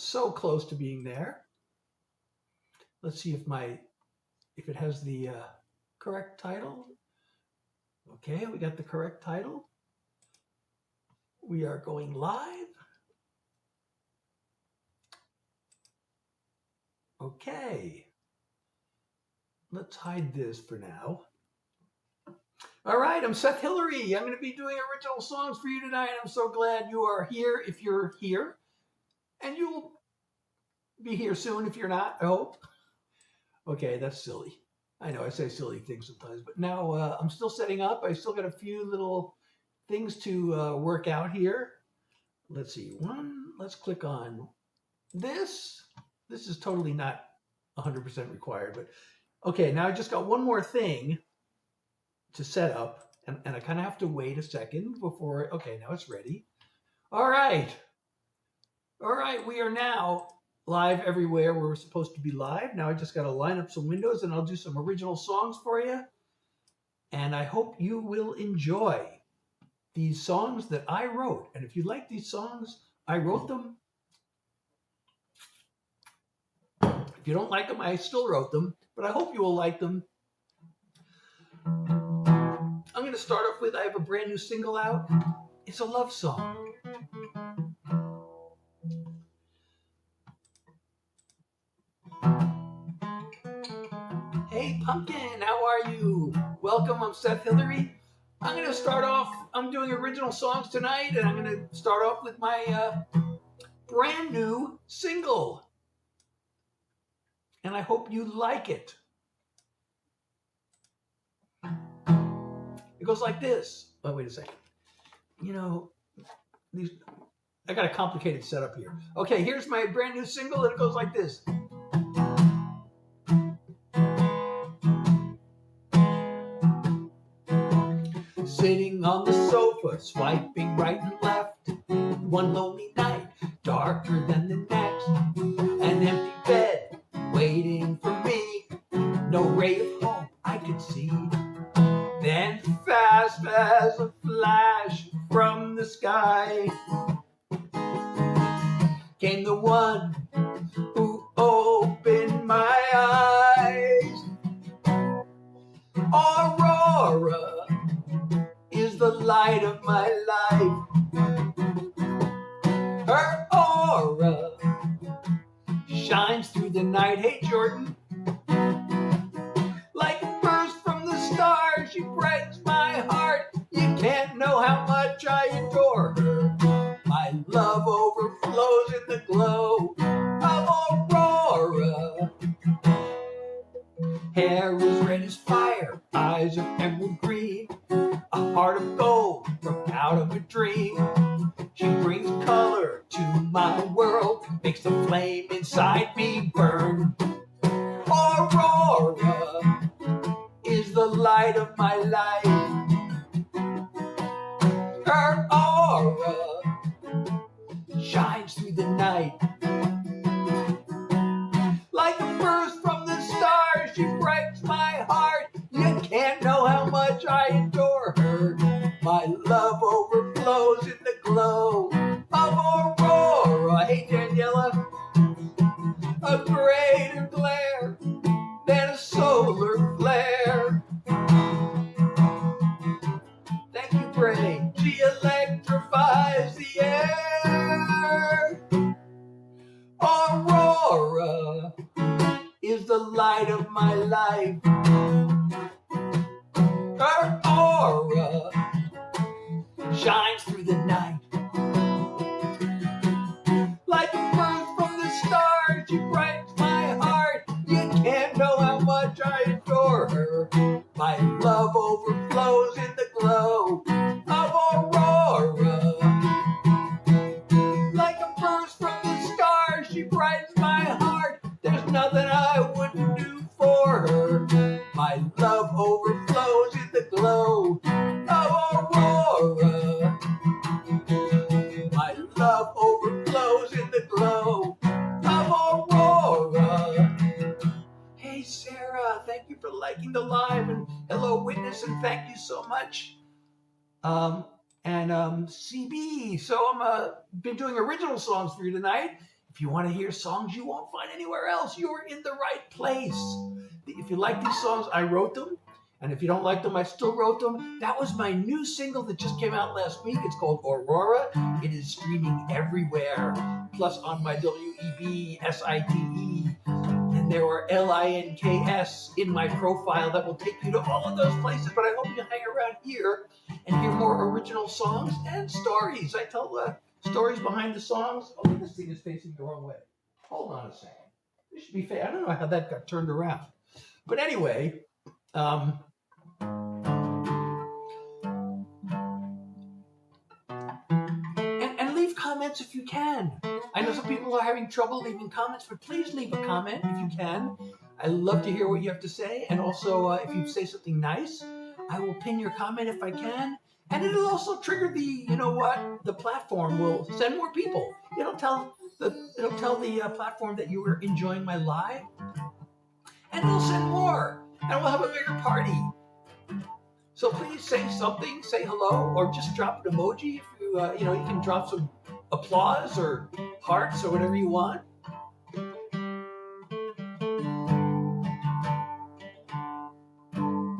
so close to being there. Let's see if it has the correct title. Okay, we got the correct title. We are going live. Okay. Let's hide this for now. All right, I'm Seth Hillary. I'm going to be doing original songs for you tonight. I'm so glad you are here if you're here. And you'll be here soon if you're not, I hope. Okay, that's silly. I know I say silly things sometimes, but now I'm still setting up. I still got a few little things to work out here. Let's see. Let's click on this. This is totally not 100% required, but okay, now I just got one more thing to set up, and I kind of have to wait a second before, okay, now it's ready. All right, we are now live everywhere where we're supposed to be live. Now I just got to line up some windows and I'll do some original songs for you. And I hope you will enjoy these songs that I wrote. And if you like these songs, I wrote them. If you don't like them, I still wrote them, but I hope you will like them. I'm going to start off with, I have a brand new single out. It's a love song. Hey Pumpkin, how are you? Welcome, I'm Seth Hillary. I'm going to start off, I'm doing original songs tonight, and I'm going to start off with my brand new single. And I hope you like it. It goes like this. Oh, wait a second. You know, I got a complicated setup here. Okay, here's my brand new single, and it goes like this. Sitting on the sofa, swiping right and left. One lonely night, darker than the next. An empty bed, waiting for me. No ray of hope I could see. Then fast as a flash from the sky came the one who opened my eyes. Aurora is the light of my life. Her aura shines through the night. Hey Jordan, like a burst from the stars, she breaks my heart. You can't know how much I adore her. My love overflows in the glow of Aurora. Hair is red as fire, eyes of emerald green, a heart of gold from out of a dream. She brings color to my world, makes the flame inside me burn. Aurora is the light of my life. Her aura shines through the night. Like a burst from the stars, she breaks my heart. You can't know how much I adore her. My love overflows in the glow of Aurora. Hey Daniela, a greater glare than a solar flare. Thank you, Bray. She electrifies the air. Aurora is the light of my life. Her aura shines through the night. Like a burst from the stars, she breaks my heart. You can't know how much I adore her. My love overflows in the glow of Aurora. Like a burst from the stars, she brightens my heart. There's nothing I wouldn't do for her. My love overflows in the glow of Aurora. My love overflows in the glow of Aurora. Hey Sarah, thank you for liking the live, and hello Witness, and thank you so much. CB, so I'm been doing original songs for you tonight. If If you want to hear songs you won't find anywhere else, you're in the right place. If you like these songs, I wrote them. And if you don't like them, I still wrote them. That was my new single that just came out last week. It's called Aurora. It is streaming everywhere, plus on my WEB SITE. And there are LINKS in my profile that will take you to all of those places. But I hope you hang around here and hear more original songs and stories. I tell stories behind the songs. Oh, this thing is facing the wrong way. Hold on a second. This should be fair. I don't know how that got turned around. But anyway, and leave comments if you can. I know some people are having trouble leaving comments, but please leave a comment if you can. I love to hear what you have to say. And also, if you say something nice, I will pin your comment if I can. And it'll also trigger the platform will send more people. It'll tell the platform that you were enjoying my live, and it'll send more, and we'll have a bigger party. So please say something, say hello, or just drop an emoji. If you can drop some applause or hearts or whatever you want.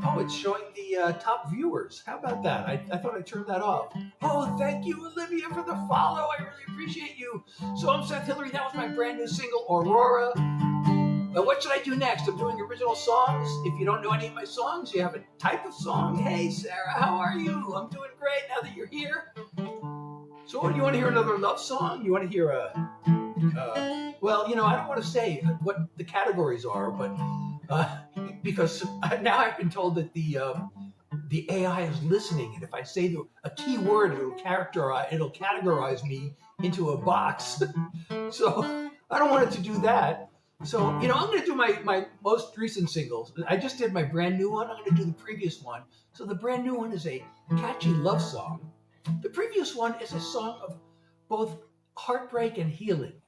Oh, it's showing the top viewers. How about that? I thought I turned that off. Oh, thank you, Olivia, for the follow. I really appreciate you. So I'm Seth Hillary. That was my brand new single, Aurora. What should I do next? I'm doing original songs. If you don't know any of my songs, you have a type of song. Hey, Sarah, how are you? I'm doing great now that you're here. So what, do you want to hear another love song? You want to hear well, I don't want to say what the categories are, but because now I've been told that the AI is listening, and if I say a key word, it'll categorize me into a box. So I don't want it to do that. So, I'm going to do my most recent singles. I just did my brand new one. I'm going to do the previous one. So the brand new one is a catchy love song. The previous one is a song of both heartbreak and healing.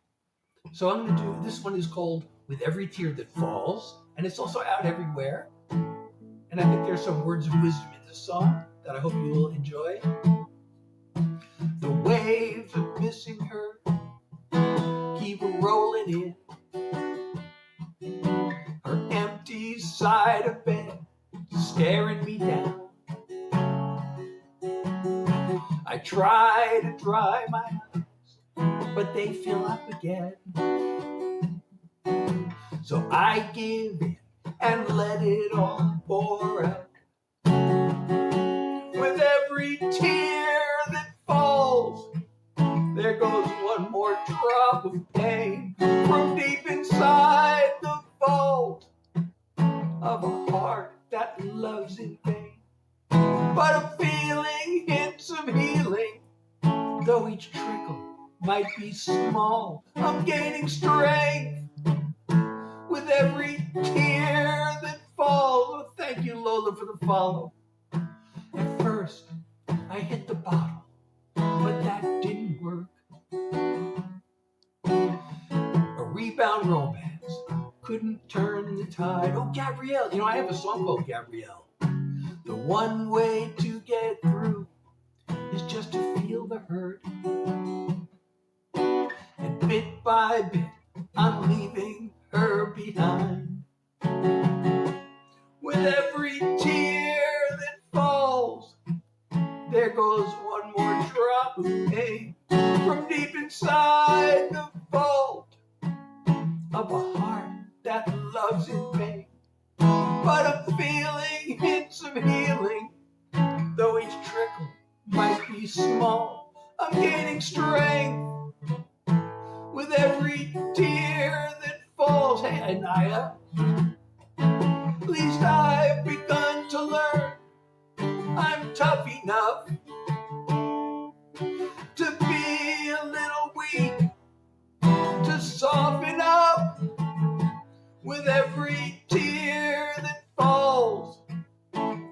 So I'm going to do, this one is called With Every Tear That Falls, and it's also out everywhere. And I think there's some words of wisdom in this song that I hope you will enjoy. The waves of missing her keep rolling in. Her empty side of bed staring me down. I try to dry my eyes, but they fill up again. So I give in and let it all pour out. With every tear that falls, there goes one more drop of pain from deep inside the vault of a heart that loves in vain. But I'm feeling hints of healing, though each trickle might be small. I'm gaining strength with every tear that falls. Oh, thank you, Lola, for the follow. At first, I hit the bottle, but that didn't work. A rebound romance couldn't turn the tide. Oh, Gabrielle. I have a song called Gabrielle. The one way to get through is just to feel the hurt. And bit by bit, I'm leaving her behind. With every tear that falls, there goes one more drop of pain from deep inside the vault of a heart that loves in vain. But I'm feeling hints of healing, though each trickle might be small. I'm gaining strength with every tear that falls. Hey, Anaya, at least I've begun to learn I'm tough enough to be a little weak, to soften up with every tear that falls.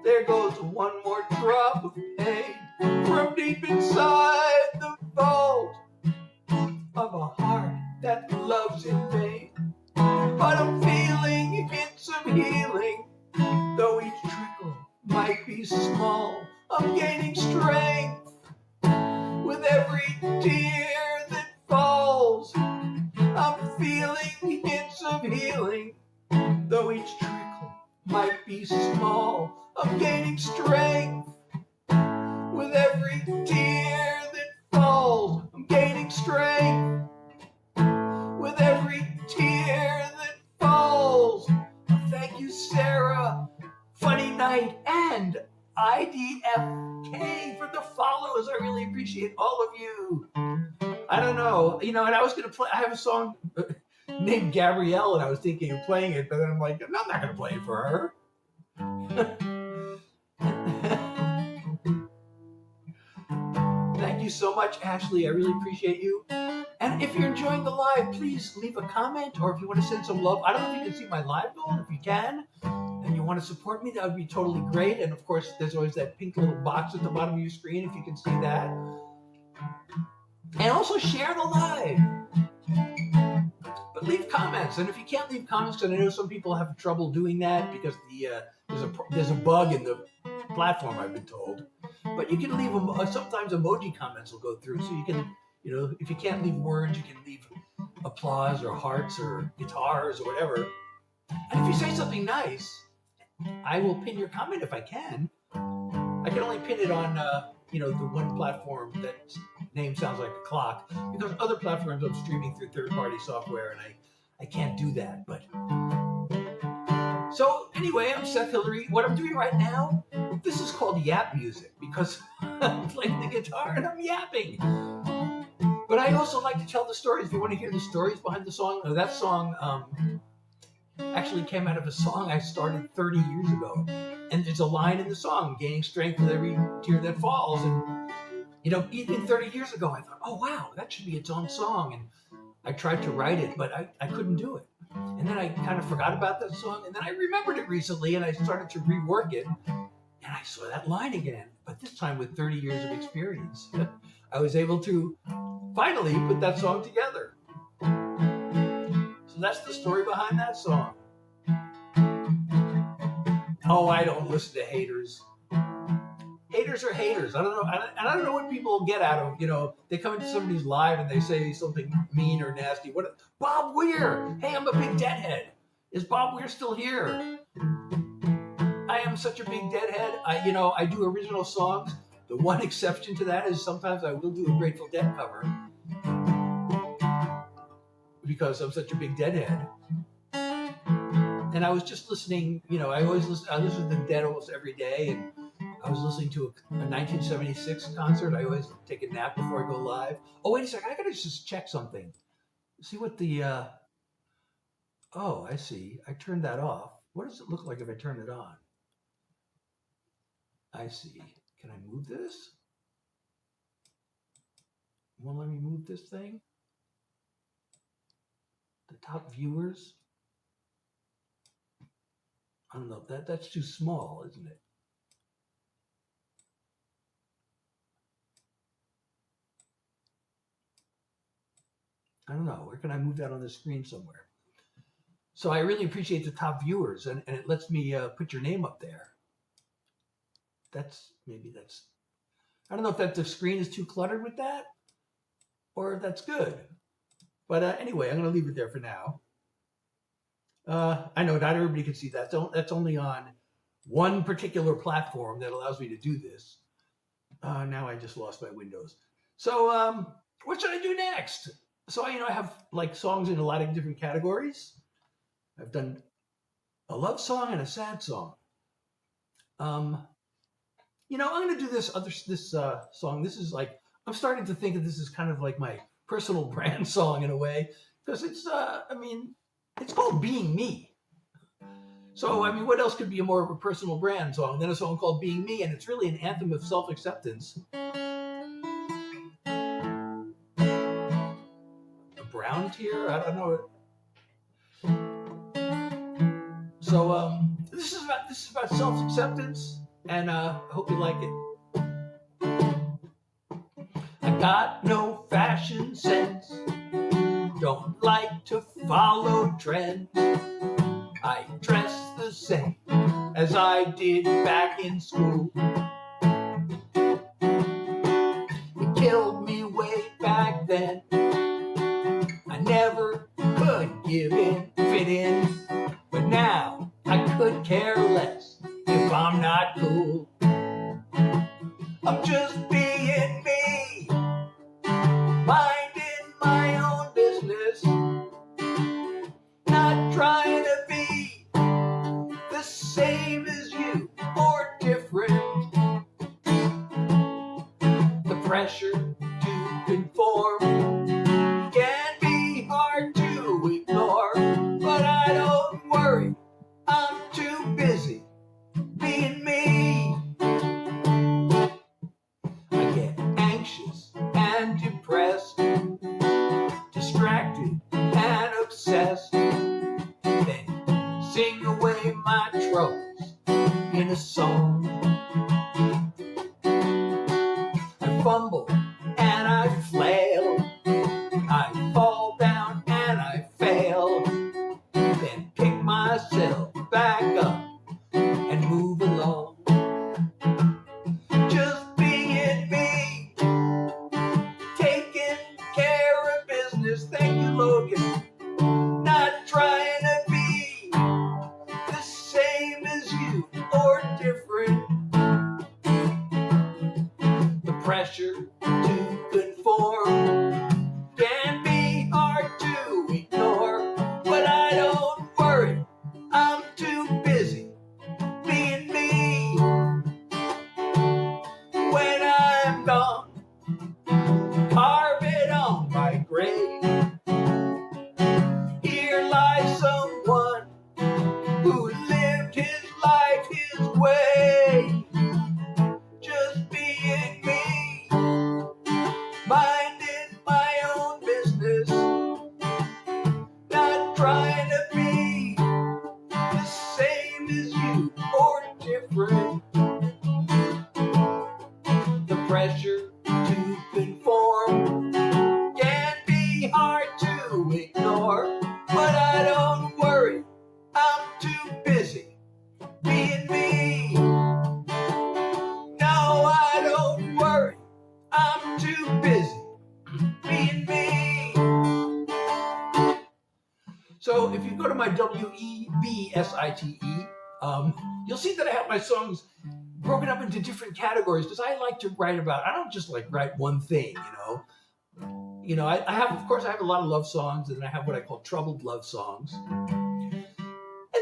There goes one more drop of pain from deep inside the vault of a heart that loves in vain. But I'm feeling hints of healing, though each trickle might be small. I'm gaining strength with every tear that falls. feeling hints of healing. Though each trickle might be small, I'm gaining strength. With every tear that falls, I'm gaining strength. With every tear that falls. Thank you, Sarah, Funny Night, and IDFK for the follows. I really appreciate all of you. I don't know, and I was going to play, I have a song named Gabrielle, and I was thinking of playing it, but then I'm like, no, I'm not going to play it for her. Thank you so much, Ashley. I really appreciate you. And if you're enjoying the live, please leave a comment, or if you want to send some love. I don't know if you can see my live goal. If you can, and you want to support me, that would be totally great. And of course, there's always that pink little box at the bottom of your screen, if you can see that. And also share the live. But leave comments. And if you can't leave comments, because I know some people have trouble doing that because there's a bug in the platform, I've been told. But you can leave them. Sometimes emoji comments will go through, so you can, if you can't leave words, you can leave applause or hearts or guitars or whatever. And if you say something nice, I will pin your comment if I can. I can only pin it on, the one platform that name sounds like a clock, because other platforms I'm streaming through third-party software, and I can't do that. But so anyway, I'm Seth Hillary. What I'm doing right now, this is called yap music, because I'm playing the guitar and I'm yapping. But I also like to tell the stories. If you want to hear the stories behind the song, that song actually came out of a song I started 30 years ago. And there's a line in the song, gaining strength with every tear that falls. And, even 30 years ago, I thought, oh, wow, that should be its own song. And I tried to write it, but I couldn't do it. And then I kind of forgot about that song. And then I remembered it recently, and I started to rework it. And I saw that line again, but this time with 30 years of experience. I was able to finally put that song together. So that's the story behind that song. Oh, I don't listen to haters. Haters are haters. I don't know. And I don't know what people get out of, they come into somebody's live and they say something mean or nasty. Bob Weir. Hey, I'm a big deadhead. Is Bob Weir still here? I am such a big deadhead. I do original songs. The one exception to that is sometimes I will do a Grateful Dead cover because I'm such a big deadhead. And I was just listening, I listen to the Dead almost every day, and I was listening to a 1976 concert. I always take a nap before I go live. Oh, wait a second, I gotta just check something. See what the, oh, I see. I turned that off. What does it look like if I turn it on? I see. Can I move this? Won't let me move this thing? The top viewers? I don't know. That's too small, isn't it? I don't know. Where can I move that on the screen somewhere? So I really appreciate the top viewers, and it lets me put your name up there. I don't know if the screen is too cluttered with that, or if that's good. But anyway, I'm going to leave it there for now. I know not everybody can see that. That's only on one particular platform that allows me to do this. Now I just lost my windows. So what should I do next? So I have like songs in a lot of different categories. I've done a love song and a sad song. I'm going to do this song. This is like, I'm starting to think of this as kind of like my personal brand song in a way, because it's called Being Me. So, what else could be more of a personal brand song than a song called Being Me? And it's really an anthem of self-acceptance. A brown tear? I don't know. So, this is about self-acceptance, and I hope you like it. I got no fashion sense, don't like to follow trends. I dress the same as I did back in school. It killed me way back then. I never could give in, fit in. But now I could care less if I'm not cool. I'm just being me, minding my own business, not trying to be the same as you or different. The pressure to conform can be hard to ignore, but I don't worry, I'm too busy being me. I get anxious and depressed, distracted and obsessed, then sing away my troubles in a song. I fumble and I flail, I fall down and I fail, then pick myself back up and move along. Just being me, taking care of business. Thank you, Logan. Not trying to be the same as you or different. The pressure to conform can be hard to ignore, but I don't worry, I'm too busy being me. When I'm gone, carve it on my grave. Here lies someone who lived his life his way. Just being me, minding my own business, not trying to be the same as you or different. The pressure to conform can be hard to ignore, but I don't worry, I'm too busy being me. No, I don't worry, I'm too busy being me. So if you go to my WEBSITE, you'll see that I have my songs broken up into different categories because I like to write about, I don't just like write one thing, I have, of course, I have a lot of love songs, and then I have what I call troubled love songs. And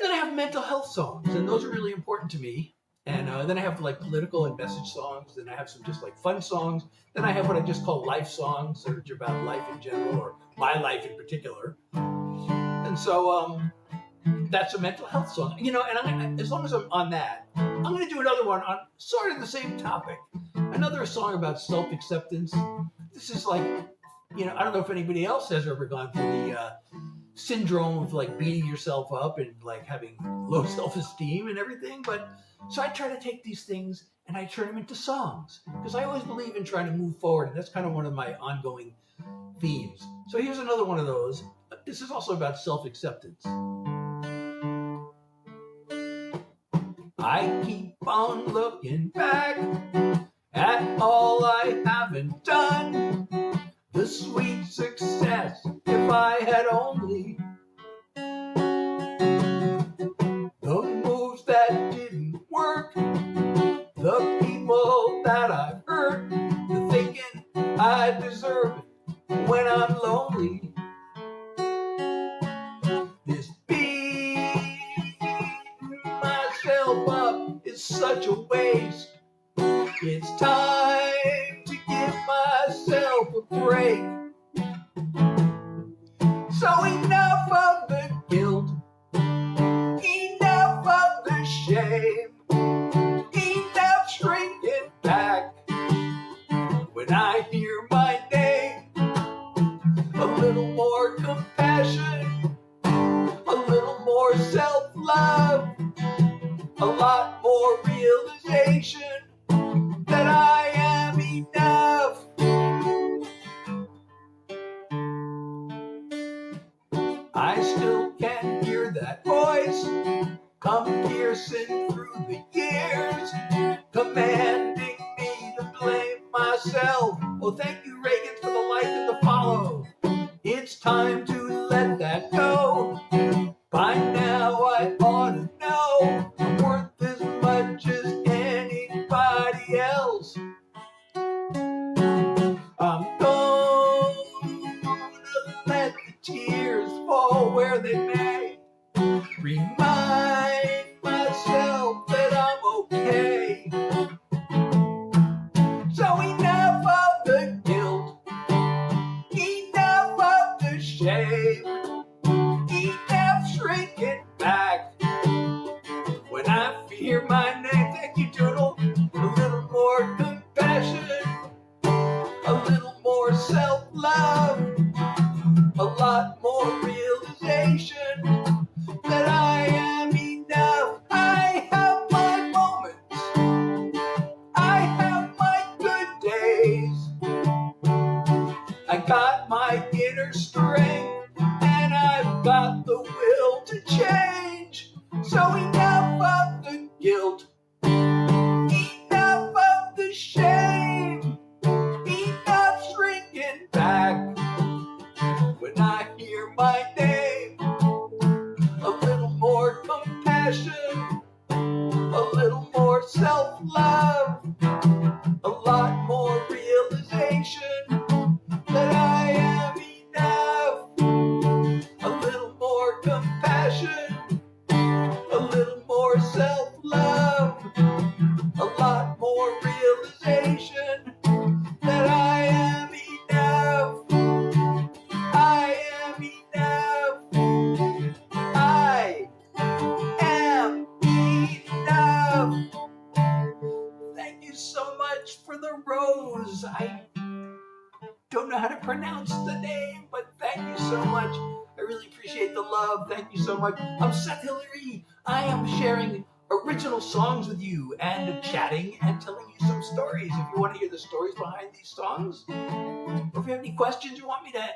then I have mental health songs, and those are really important to me. And then I have like political and message songs. Then I have some just like fun songs. Then I have what I just call life songs, which are about life in general or my life in particular. And so that's a mental health song. And as long as I'm on that, I'm going to do another one on sort of the same topic. Another song about self-acceptance. This is like, I don't know if anybody else has ever gone through the syndrome of like beating yourself up and like having low self-esteem and everything. But so I try to take these things and I turn them into songs because I always believe in trying to move forward. And that's kind of one of my ongoing themes. So here's another one of those. This is also about self-acceptance. I keep on looking back at all I haven't done. The sweet success, if I had only. The moves that didn't work. The people that I've hurt. The thinking I deserve it when I'm lonely. This beating myself up is such a waste. It's time to give myself a break. So enough of the guilt, enough of the shame, enough shrinking back. When I hear my name, a little more compassion, a little more self-love, a lot more realization that I am enough. I still can hear that voice come piercing through the years, commanding me to blame myself. Oh, thank you, Reagan, for the like and the follow. It's time to let that go. so. By now I ought to know I'm worth as much as anybody else. I'm gonna let the tears fall where they may. Remind myself that I'm okay. So enough of the guilt, enough of the shame, enough shrinking back. When I hear my name, thank you, Doodle, a little more compassion, a little more self-love, a lot more realization that I am enough. I have my moments, I have my good days, I got my inner strength, and I've got the will to change. So enough of the guilt, enough of the shame, enough shrinking back. When I hear my name, a little more compassion, a little more self-love, a lot more realization that I am enough. A little more compassion, a little more self-love, a lot more realization that I am enough. I am enough. I am enough. Thank you so much for the rose. I don't know how to pronounce the name, but thank you so much. I really appreciate the love. Thank you so much. I'm Seth Hillary. I am sharing original songs with you and chatting and telling you some stories. If you want to hear the stories behind these songs, or if you have any questions you want me to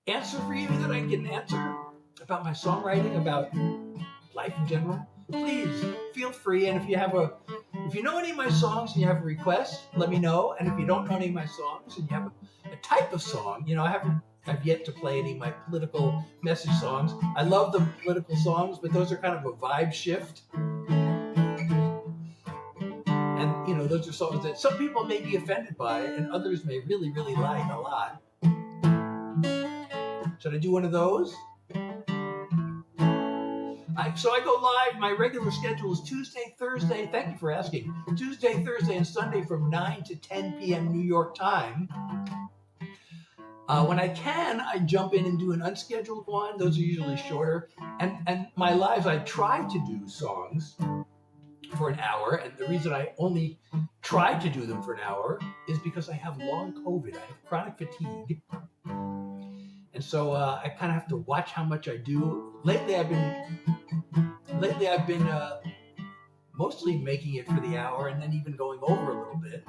answer for you that I can answer about my songwriting, about life in general, please feel free. And if you know any of my songs and you have a request, let me know. And if you don't know any of my songs and you have a type of song, I've yet to play any of my political message songs. I love the political songs, but those are kind of a vibe shift. And those are songs that some people may be offended by and others may really, really like a lot. Should I do one of those? So I go live. My regular schedule is Tuesday, Thursday. Thank you for asking. Tuesday, Thursday, and Sunday from 9 to 10 p.m. New York time. When I can, I jump in and do an unscheduled one. Those are usually shorter. And my lives, I try to do songs for an hour. And the reason I only try to do them for an hour is because I have long COVID. I have chronic fatigue. And so I kind of have to watch how much I do. Lately, I've been mostly making it for the hour and then even going over a little bit.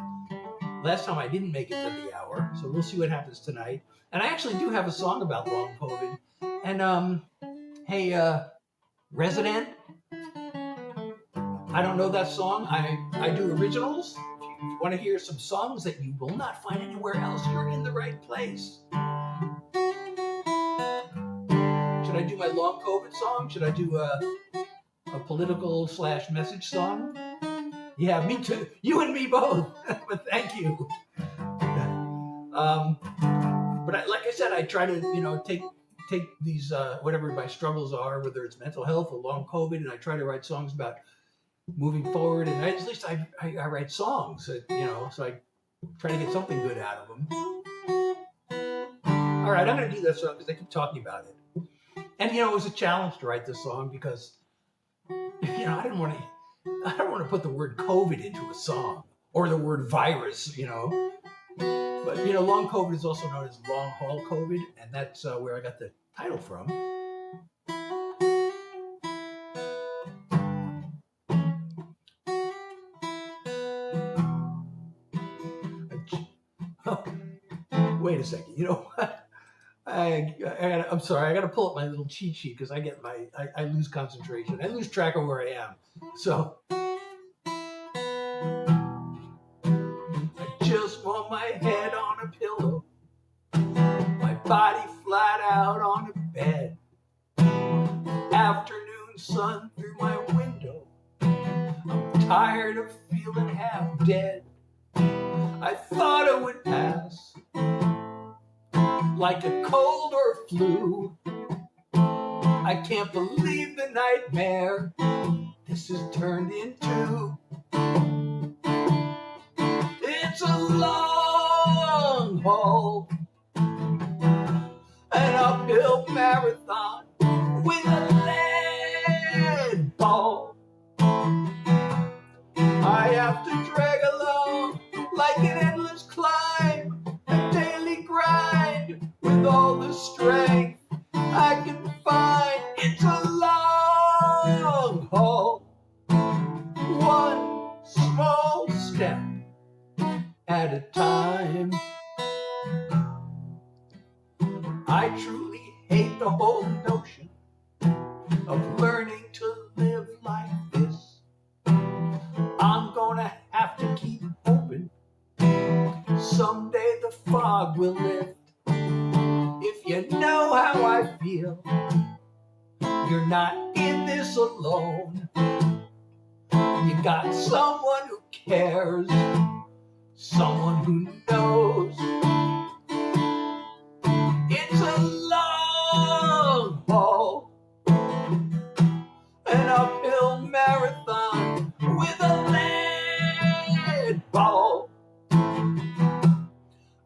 Last time I didn't make it to the hour, so we'll see what happens tonight. And I actually do have a song about long COVID. And hey, Resident, I don't know that song. I do originals. If you want to hear some songs that you will not find anywhere else, you're in the right place. Should I do my long COVID song? Should I do a political / message song? Yeah, me too. You and me both. But thank you. But like I said, I try to take these whatever my struggles are, whether it's mental health or long COVID, and I try to write songs about moving forward. And at least I write songs, so I try to get something good out of them. All right, I'm going to do that song because they keep talking about it. And it was a challenge to write this song because I don't want to put the word COVID into a song or the word virus, But long COVID is also known as long haul COVID, and that's where I got the title from. Oh, wait a second. You know what? I'm sorry. I got to pull up my little cheat sheet because I lose concentration. I lose track of where I am. So I just want my head on a pillow, my body flat out on a bed. the sun through my window. I'm tired of feeling half dead. I thought it would pass like a cold or flu. I can't believe the nightmare this has turned into. It's a long haul, an uphill marathon with a lead ball. I have to drag along like an endless climb, a daily grind with all the strength I can find. It's a long haul, one small step at a time. I truly hate the whole notion of learning to live like this. I'm gonna have to keep hoping someday the fog will lift. If you know how I feel, you're not in this alone. You got someone who cares, someone who knows. It's a long haul, an uphill marathon with a lead ball.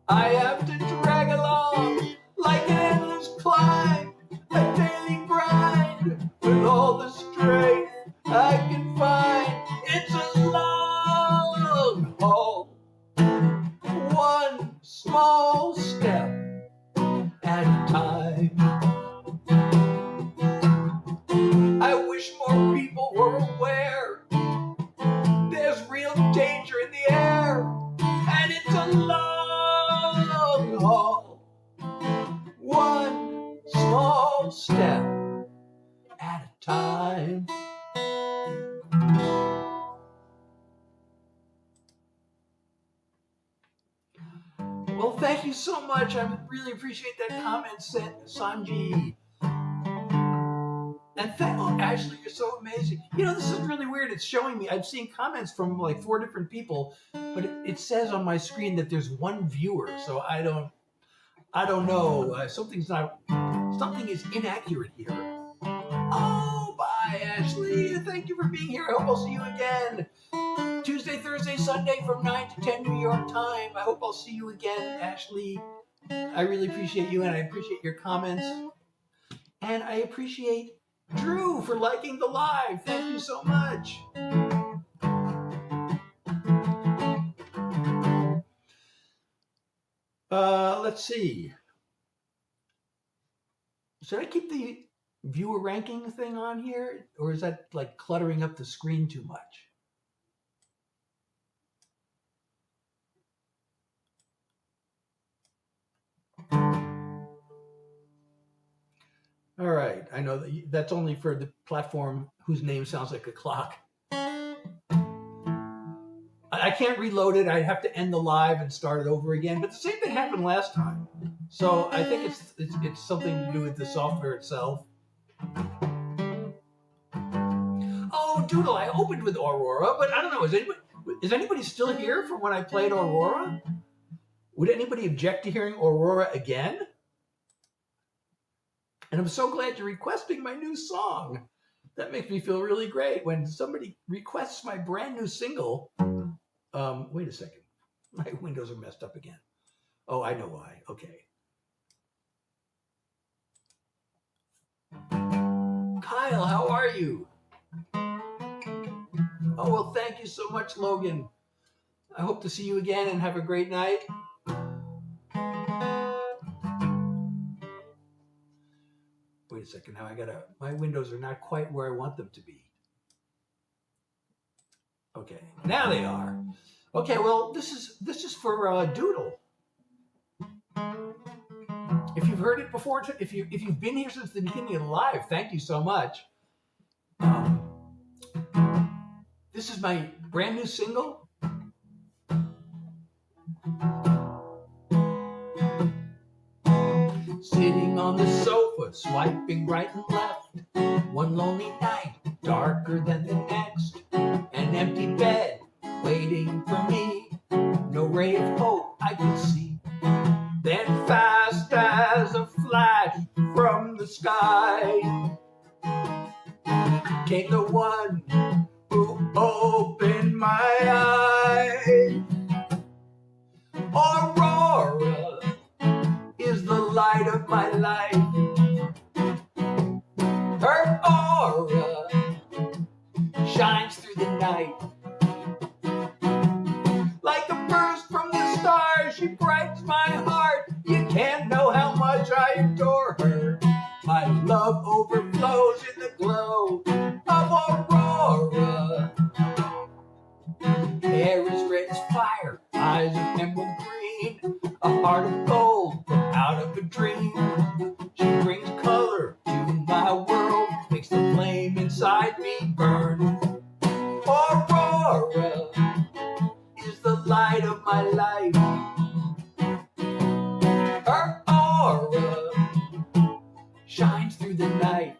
I have to drag along like an endless climb, a daily grind with all the strength I can find. It's a long haul, one small step at a time. I wish more people were aware there's real danger in the air, and it's a long haul, one small step at a time. Well, thank you so much. I really appreciate that comment sent, Sanji. And oh, Ashley, you're so amazing. You know, this is really weird. It's showing me, I'm seeing comments from like 4 different people, but it says on my screen that there's 1 viewer. So I don't know. Something is inaccurate here. Oh, bye, Ashley. Thank you for being here. I hope I'll see you again. Tuesday, Thursday, Sunday from 9 to 10 New York time. I hope I'll see you again, Ashley. I really appreciate you, and I appreciate your comments. And I appreciate Drew for liking the live. Thank you so much. Let's see. Should I keep the viewer ranking thing on here? Or is that like cluttering up the screen too much? All right, I know that's only for the platform whose name sounds like a clock. I can't reload it. I'd have to end the live and start it over again. But the same thing happened last time. So I think it's something to do with the software itself. Oh, Doodle, I opened with Aurora, but I don't know. Is anybody still here from when I played Aurora? Would anybody object to hearing Aurora again? And I'm so glad you're requesting my new song. That makes me feel really great when somebody requests my brand new single. Wait a second. My windows are messed up again. Oh, I know why. Okay. Kyle, how are you? Oh, well, thank you so much, Logan. I hope to see you again and have a great night. Wait a second. Now my windows are not quite where I want them to be. Okay, now they are. Okay, well, this is for Doodle. If you've heard it before, if you've been here since the beginning of the live, thank you so much. This is my brand new single. Sitting on the sofa, swiping right and left. One lonely night, darker than the next, an empty bed waiting for me. No ray of hope I could see. Then fast as a flash from the sky came the one who opened my eyes. Aurora is the light of my life. Her aura shines through the night. Like a burst from the stars, she brightens my heart. You can't know how much I adore her. My love overflows in the glow of Aurora. Hair is red as fire, eyes of emerald green, a heart of gold from out of a dream. She brings color to my world, makes the flame inside me burn. Aurora is the light of my life. Her aura shines through the night.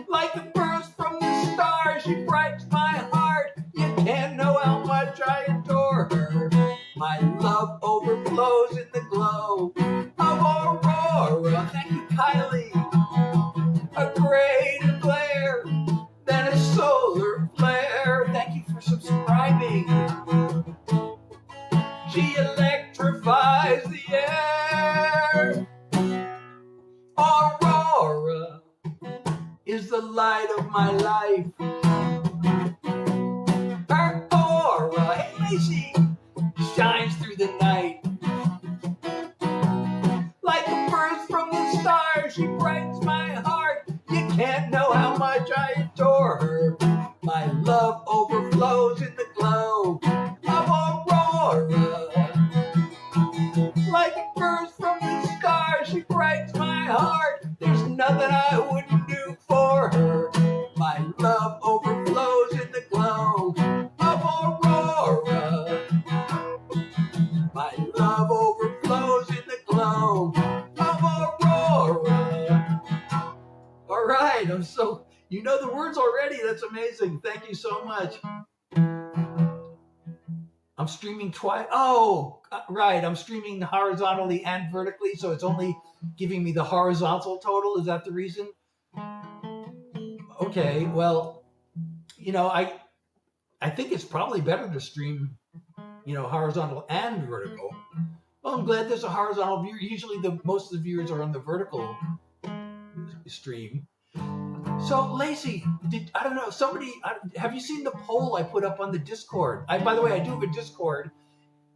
Like a burst from the stars, she brightens my heart. You can't know how much I adore her. My love overflows in the glow of Aurora. Thank you, Kylie. A greater glare than a solar flare. Thank you for subscribing. She electrifies the air. Aurora is the light of my life. Her aura, hey Lacey, shines through the night. Like a burst from the stars, she brightens my heart. You can't know how much I adore her. My love overflows in the glow of Aurora. Like a burst from the stars, she brightens my heart. There's nothing I wouldn't do for her. My love overflows in the glow of Aurora. My love overflows in the glow of Aurora. All right, you know the words already. That's amazing. Thank you so much. I'm streaming twice. Oh, right. I'm streaming horizontally and vertically, so it's only giving me the horizontal total. Is that the reason? Okay, well, I think it's probably better to stream, horizontal and vertical. Well, I'm glad there's a horizontal view. Usually most of the viewers are on the vertical stream. So, Lacey, I don't know, have you seen the poll I put up on the Discord? By the way, I do have a Discord.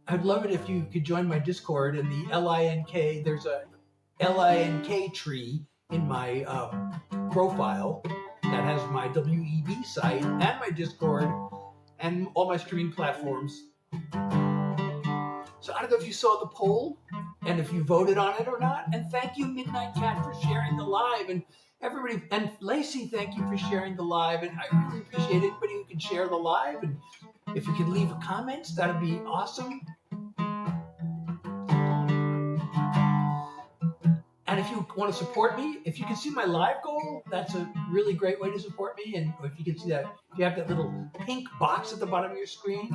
I'd love it if you could join my Discord. And the LINK, there's a LINK tree in my profile that has my WEB site and my Discord and all my streaming platforms. So I don't know if you saw the poll and if you voted on it or not. And thank you, Midnight Cat, for sharing the live. And everybody, and Lacey, thank you for sharing the live. And I really appreciate anybody who can share the live. And if you could leave comments, that'd be awesome. And if you want to support me, if you can see my live goal, that's a really great way to support me. And if you can see that, if you have that little pink box at the bottom of your screen.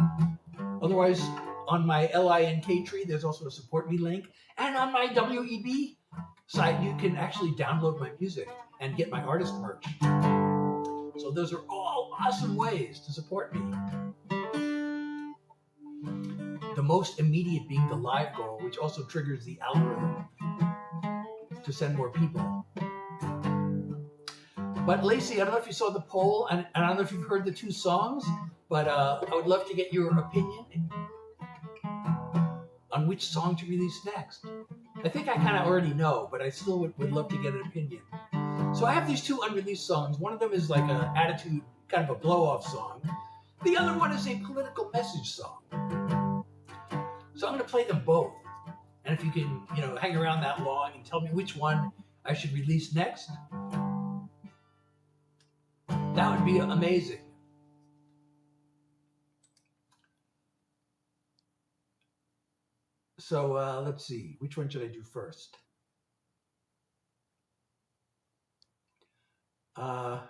Otherwise, on my LINK tree, there's also a support me link. And on my WEB site, you can actually download my music and get my artist merch. So those are all awesome ways to support me. The most immediate being the live goal, which also triggers the algorithm to send more people. But Lacey, I don't know if you saw the poll, and I don't know if you've heard the two songs, but I would love to get your opinion on which song to release next. I think I kind of already know, but I still would love to get an opinion. So I have these two unreleased songs. One of them is like an attitude, kind of a blow-off song. The other one is a political message song. So I'm going to play them both. And if you can, hang around that long and tell me which one I should release next, that would be amazing. So let's see, which one should I do first? All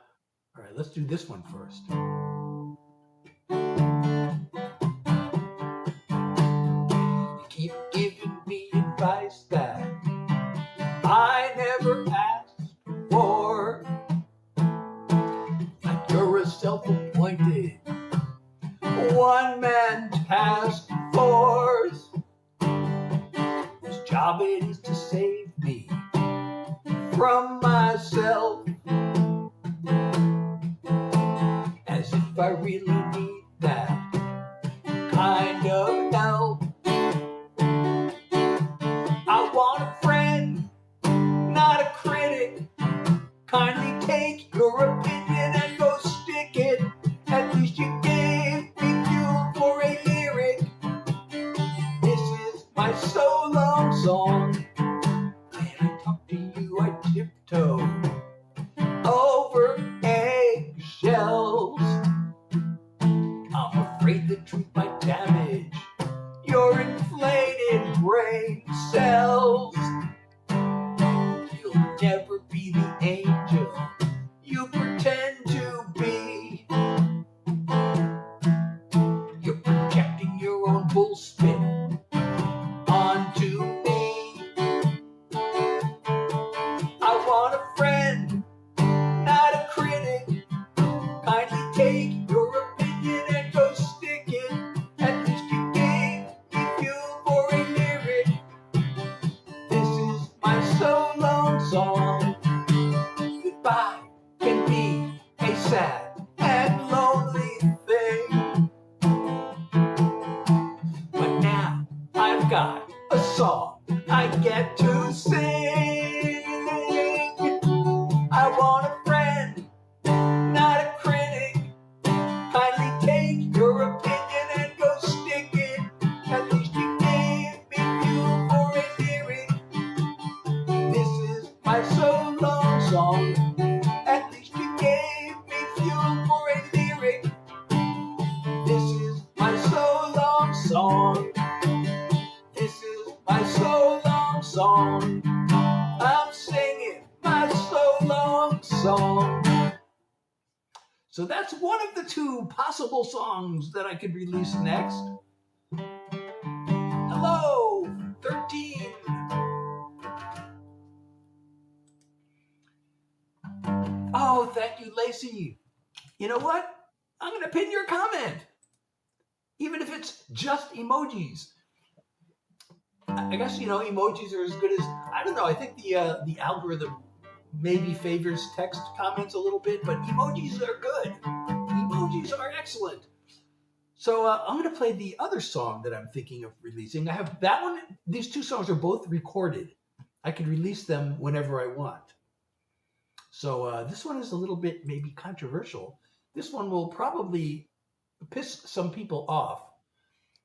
right, let's do this one first. You keep giving me advice that I never asked for. Like you're a self-appointed one-man task force. Whose job it is to save me from myself. As if I really need that kind of help. I want a friend, not a critic. Kindly take your opinion and go stick it. At least you gave me fuel for a lyric. This is my so long song. When I talk to you, I tiptoe over eggshells. I'm afraid the truth might damage your inflated brain cells. You'll never be the angel you pretend to be. You're projecting your own bullspit onto me. I want a friend, not a critic. Kindly take your opinion and go stick it. At least you gave me fuel for a lyric. This is my so long song. Goodbye can be a sad and lonely thing. But now I've got a song I get to sing. I want a friend, not a critic. Kindly take your opinion and go stick it. At least you gave me fuel for a lyric. This is my so long song. At least you gave me fuel for a lyric. This is my so long song. This is my so long song. I'm singing my so long song. So that's one of the two possible songs that I could release next. Hello, 13. Oh, thank you, Lacey. You know what? I'm going to pin your comment, even if it's just emojis. I guess, emojis are as good as, I don't know, I think the algorithm maybe favors text comments a little bit, but emojis are good. Emojis are excellent. So I'm going to play the other song that I'm thinking of releasing. I have that one. These two songs are both recorded. I can release them whenever I want. So this one is a little bit maybe controversial. This one will probably piss some people off.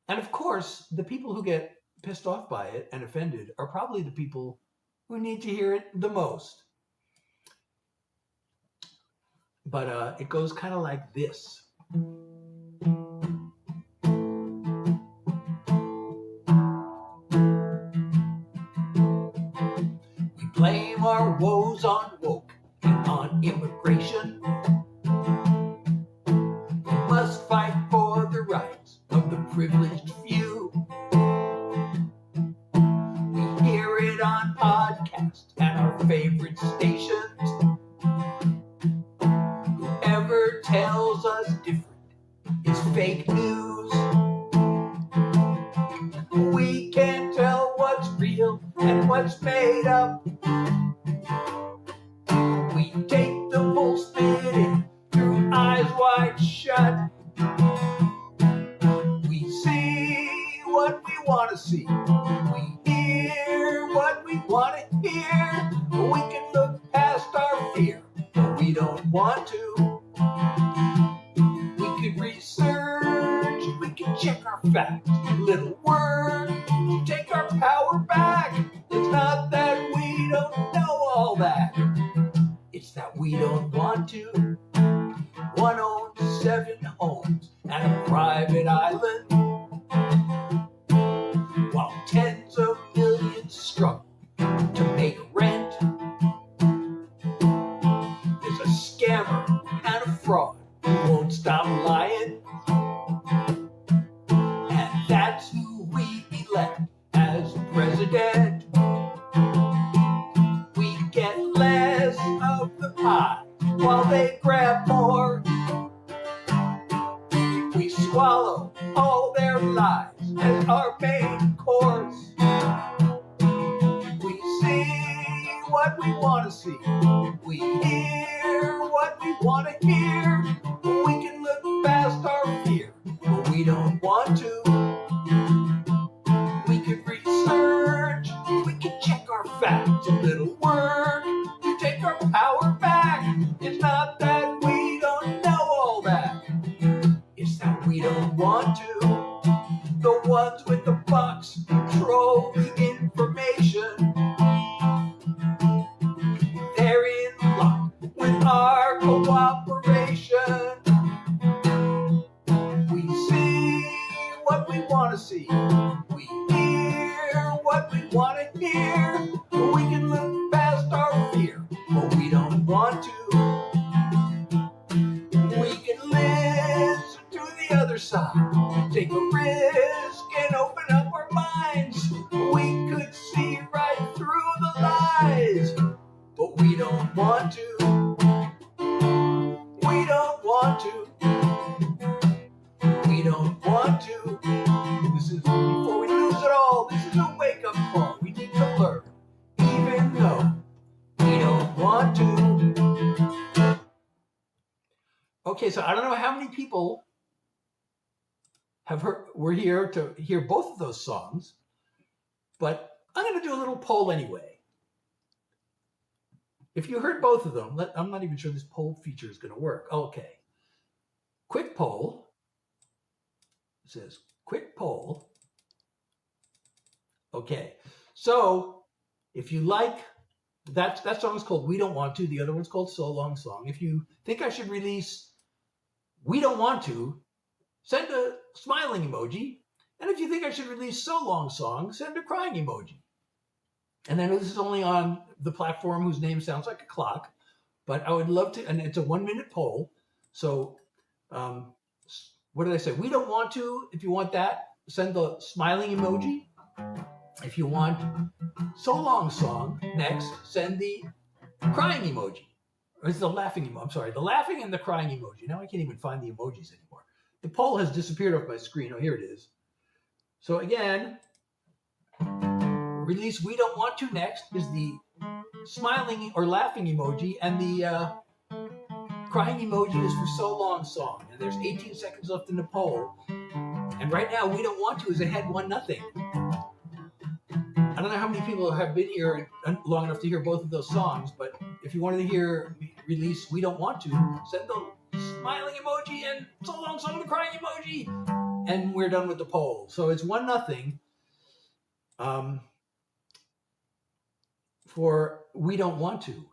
And of course, the people who get pissed off by it and offended are probably the people who need to hear it the most. But it goes kind of like this. We blame our woes on woke and on immigration. We must fight for the rights of the privileged few. We hear it on podcasts and our favorite stations. Whoever tells us different is fake news. We can't tell what's real and what's made up. We take the bull spitting through eyes wide shut. We see what we want to see. We hear what we want to hear. We can look past our fear, but we don't want to. We could research, we can check our facts. Little word to take our power back. It's not that we don't know all that. It's that we don't want to. One owns 7 homes and a private island, while tens of millions struggle to make rent. There's a fraud who won't stop lying. And that's who we elect as president. We get less of the pie while they grab more. We swallow all their lies as our main course. We see what we want to see. We hear what we want to hear. We can look past our fear, but we don't want to. We can research, we can check our facts. A little work to take our power back. It's not that we don't know all that. It's that we don't want to. The ones with the bucks control the information. They're in luck with our cooperation. We see what we want to see. We hear what we want to hear. We can look past our fear, but we don't want to. We can listen to the other side, take a risk and open up our minds. We could see right through the lies, but we don't want to. We don't want to. We don't want to. This is before we lose it all. This is a wake-up call. We need to learn, even though we don't want to. Okay, so I don't know how many people we're here to hear both of those songs, but I'm going to do a little poll anyway. If you heard both of them, I'm not even sure this poll feature is going to work. Okay. Quick poll. It says quick poll. Okay. So if you like, that song is called We Don't Want To. The other one's called So Long Song. If you think I should release We Don't Want To, send a smiling emoji. And if you think I should release So Long Song, send a crying emoji. And I know this is only on the platform whose name sounds like a clock, but I would love to, and it's a 1-minute poll. So what did I say? We Don't Want To. If you want that, send the smiling emoji. If you want So Long Song next, send the crying emoji. Or it's the laughing emoji. I'm sorry, the laughing and the crying emoji. Now I can't even find the emojis anymore. The poll has disappeared off my screen. Oh, here it is. So again, release We Don't Want To next is the smiling or laughing emoji, and the crying emoji is for So Long Song. And there's 18 seconds left in the poll. And right now, We Don't Want To is ahead 1-0. I don't know how many people have been here long enough to hear both of those songs, but if you wanted to hear me release We Don't Want To, send the smiling emoji and So Long Song, the crying emoji, and we're done with the poll. So it's 1-0 for We Don't Want To.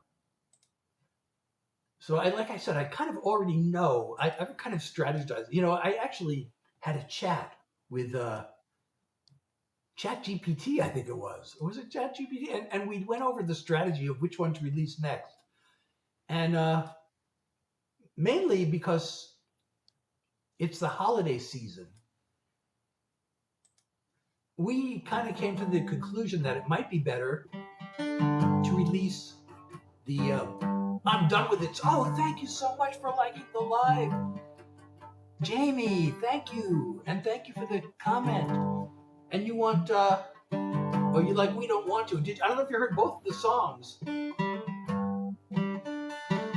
So like I said, I kind of already know. I've kind of strategized. You know, I actually had a chat with ChatGPT, I think it was. Or was it ChatGPT? And we went over the strategy of which one to release next. And mainly because it's the holiday season, we kind of came to the conclusion that it might be better to release the I'm Done With It. Oh, thank you so much for liking the live. Jamie, thank you. And thank you for the comment. And you want, you like We Don't Want To. I don't know if you heard both of the songs.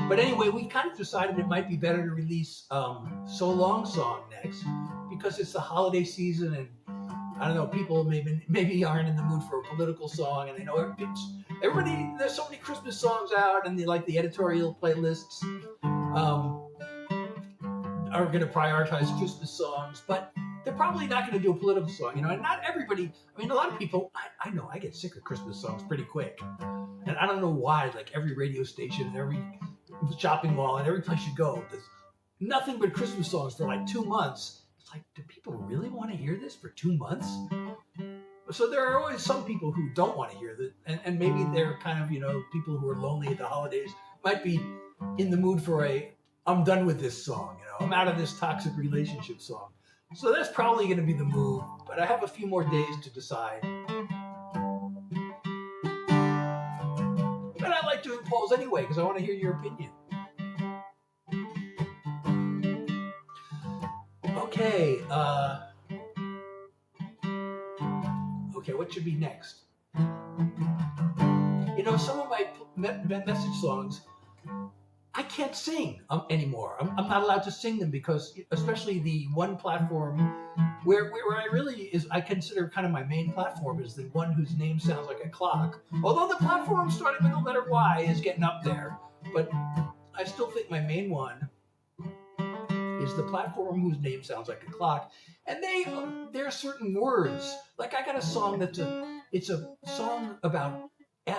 But anyway, we kind of decided it might be better to release So Long Song next because it's the holiday season, and I don't know, people maybe aren't in the mood for a political song, and I know everybody, there's so many Christmas songs out, and they like the editorial playlists are going to prioritize Christmas songs, but they're probably not going to do a political song, you know, and not everybody, I mean, a lot of people, I know, I get sick of Christmas songs pretty quick, and I don't know why, like every radio station and every shopping mall and every place you go, there's nothing but Christmas songs for like 2 months. It's like, do people really want to hear this for 2 months? So there are always some people who don't want to hear that, and maybe they're kind of, you know, people who are lonely at the holidays, might be in the mood for a I'm done with this song. I'm out of this toxic relationship song. So that's probably going to be the move. But I have a few more days to decide. But I like doing polls anyway because I want to hear your opinion. Okay. Okay, what should be next? Some of my message songs, I can't sing anymore. I'm not allowed to sing them because, especially the one platform where I consider kind of my main platform is the one whose name sounds like a clock. Although the platform starting with the letter Y is getting up there, but I still think my main one is the platform whose name sounds like a clock. And there are certain words. Like I got a song it's a song about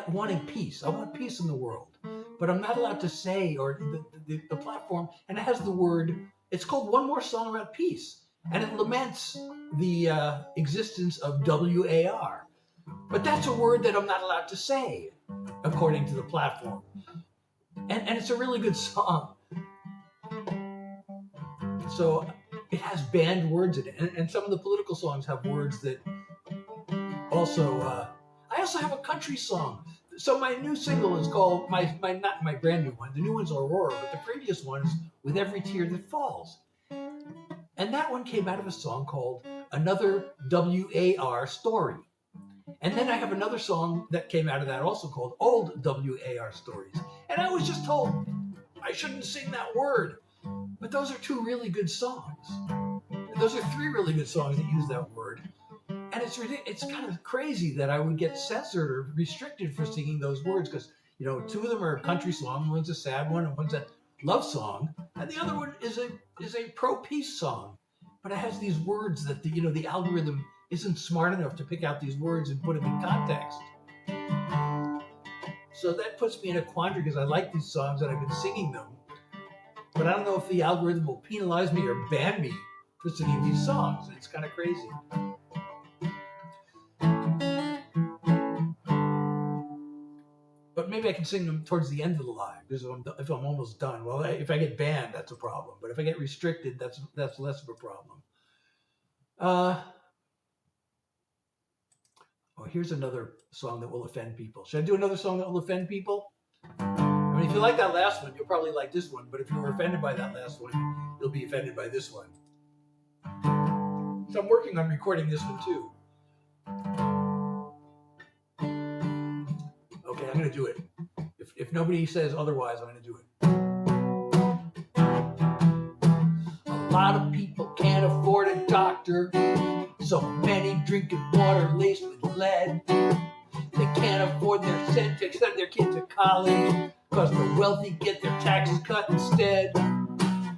wanting peace. I want peace in the world. But I'm not allowed to say, or the platform, and it has the word, it's called One More Song About Peace. And it laments the existence of WAR. But that's a word that I'm not allowed to say, according to the platform. And it's a really good song. So it has banned words in it. And some of the political songs have words that also... I also have a country song. So my new single is called, not my brand new one, the new one's Aurora, but the previous one is With Every Tear That Falls. And that one came out of a song called Another WAR Story. And then I have another song that came out of that also called Old WAR Stories. And I was just told I shouldn't sing that word. But those are two really good songs. Those are three really good songs that use that word. And it's kind of crazy that I would get censored or restricted for singing those words because, two of them are a country song, one's a sad one, and one's a love song, and the other one is a pro-peace song. But it has these words that the algorithm isn't smart enough to pick out these words and put them in context. So that puts me in a quandary because I like these songs and I've been singing them. But I don't know if the algorithm will penalize me or ban me for singing these songs. It's kind of crazy. But maybe I can sing them towards the end of the live because if I'm almost done. Well, if I get banned, that's a problem. But if I get restricted, that's less of a problem. Here's another song that will offend people. Should I do another song that will offend people? I mean, if you like that last one, you'll probably like this one. But if you were offended by that last one, you'll be offended by this one. So I'm working on recording this one too. Okay, I'm going to do it. If nobody says otherwise, I'm going to do it. A lot of people can't afford a doctor. So many drinking water laced with lead. They can't afford their cent to send their kid to college because the wealthy get their taxes cut instead.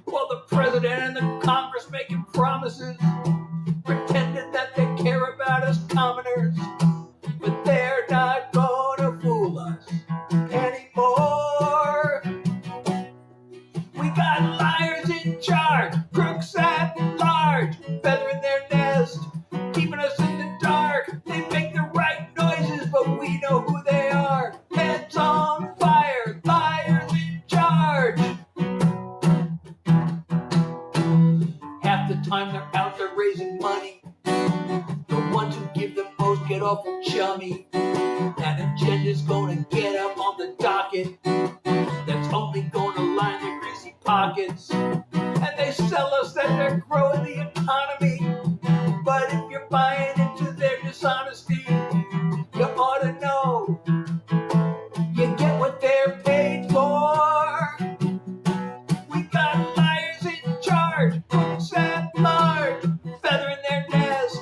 While the president and the Congress making promises, pretending that they care about us commoners. But they're not gonna fool us anymore. We got liars in charge, crooks at large, feathering their nest, keeping us in the dark. They make the right noises, but we know who they are. Heads on fire, liars in charge. Half the time they're out there raising money. The ones who give the most get awful chummy. That agenda's gonna get up on the docket. That's only gonna line their greasy pockets. And they sell us that they're growing the economy. But if you're buying into their dishonesty, you ought to know you get what they're paid for. We got liars in charge, crooks at large, feathering their nest,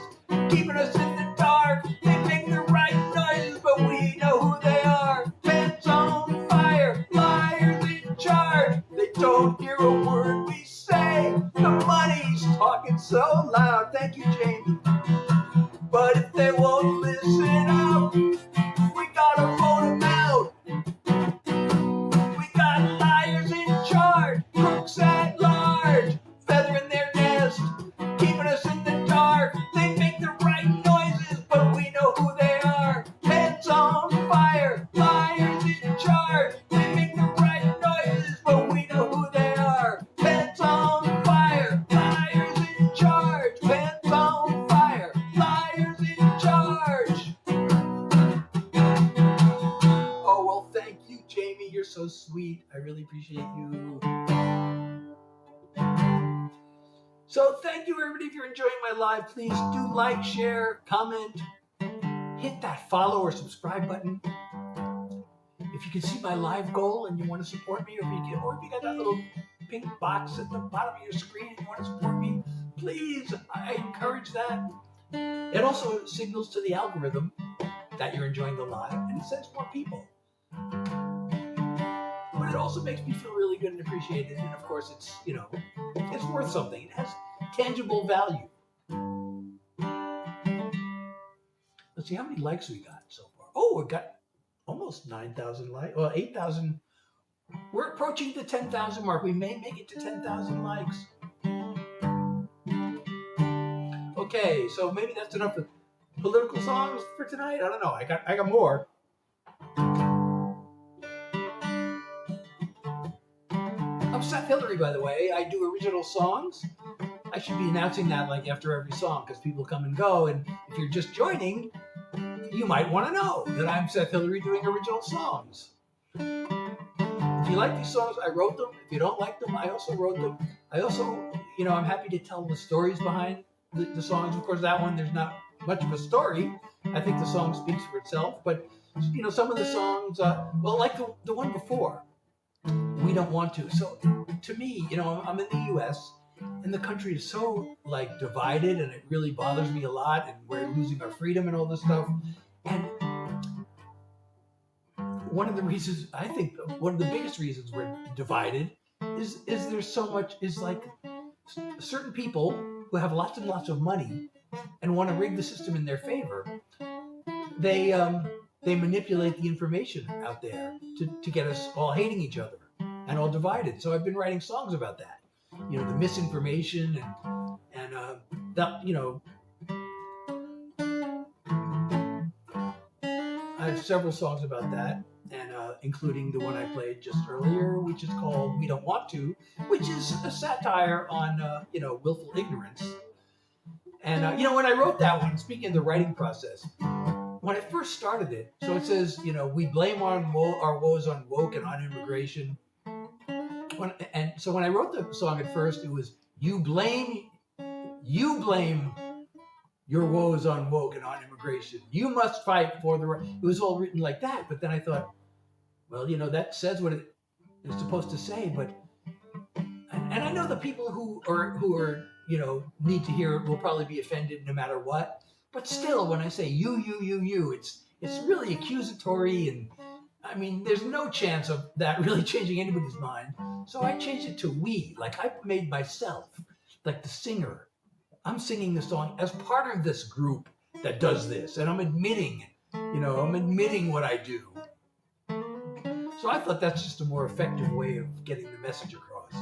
keeping us in the dark. They make the right noises, but we know who they are. Heads on fire, liars in charge. They don't hear a word we say. The money's talking so loud. Thank you, Jamie. But if they won't listen up, we gotta vote them out. We got liars in charge, crooks at large, feathering their nest, keeping us in the dark. They make the right noises, but we know who they are. Heads on fire, liars in charge. They make the right noises, but we know who they are. so sweet. I really appreciate you. So thank you, everybody. If you're enjoying my live, please do like, share, comment, hit that follow or subscribe button. If you can see my live goal and you want to support me, or if you got that little pink box at the bottom of your screen and you want to support me, please, I encourage that. It also signals to the algorithm that you're enjoying the live, and it sends more people. But it also makes me feel really good and appreciated, and of course, it's it's worth something. It has tangible value. Let's see how many likes we got so far. Oh, we got almost 9,000 likes. Well, 8,000. We're approaching the 10,000 mark. We may make it to 10,000 likes. Okay, so maybe that's enough of political songs for tonight. I don't know. I got more. I'm Seth Hillary, by the way. I do original songs. I should be announcing that like after every song because people come and go. And if you're just joining, you might want to know that I'm Seth Hillary doing original songs. If you like these songs, I wrote them. If you don't like them, I also wrote them. I also, I'm happy to tell the stories behind the songs. Of course, that one, there's not much of a story. I think the song speaks for itself. But, some of the songs, like the one before, We Don't Want To. So, to me, I'm in the U.S., and the country is so, divided, and it really bothers me a lot, and we're losing our freedom and all this stuff. And one of the reasons, I think, one of the biggest reasons we're divided is there's so much, certain people who have lots and lots of money and want to rig the system in their favor, they manipulate the information out there to get us all hating each other and all divided. So I've been writing songs about that, the misinformation and that, I have several songs about that, and including the one I played just earlier, which is called We Don't Want To, which is a satire on, willful ignorance. And, when I wrote that one, speaking of the writing process, when I first started it, so it says, we blame our woes on woke and on immigration. And so when I wrote the song at first, it was, you blame your woes on woke and on immigration. You must fight for the right. It was all written like that. But then I thought, well, that says what it is supposed to say. But and I know the people who are need to hear it will probably be offended no matter what. But still, when I say you, it's really accusatory, and I mean, there's no chance of that really changing anybody's mind. So I changed it to we, like I made myself, like the singer. I'm singing the song as part of this group that does this, and I'm admitting what I do. So I thought that's just a more effective way of getting the message across.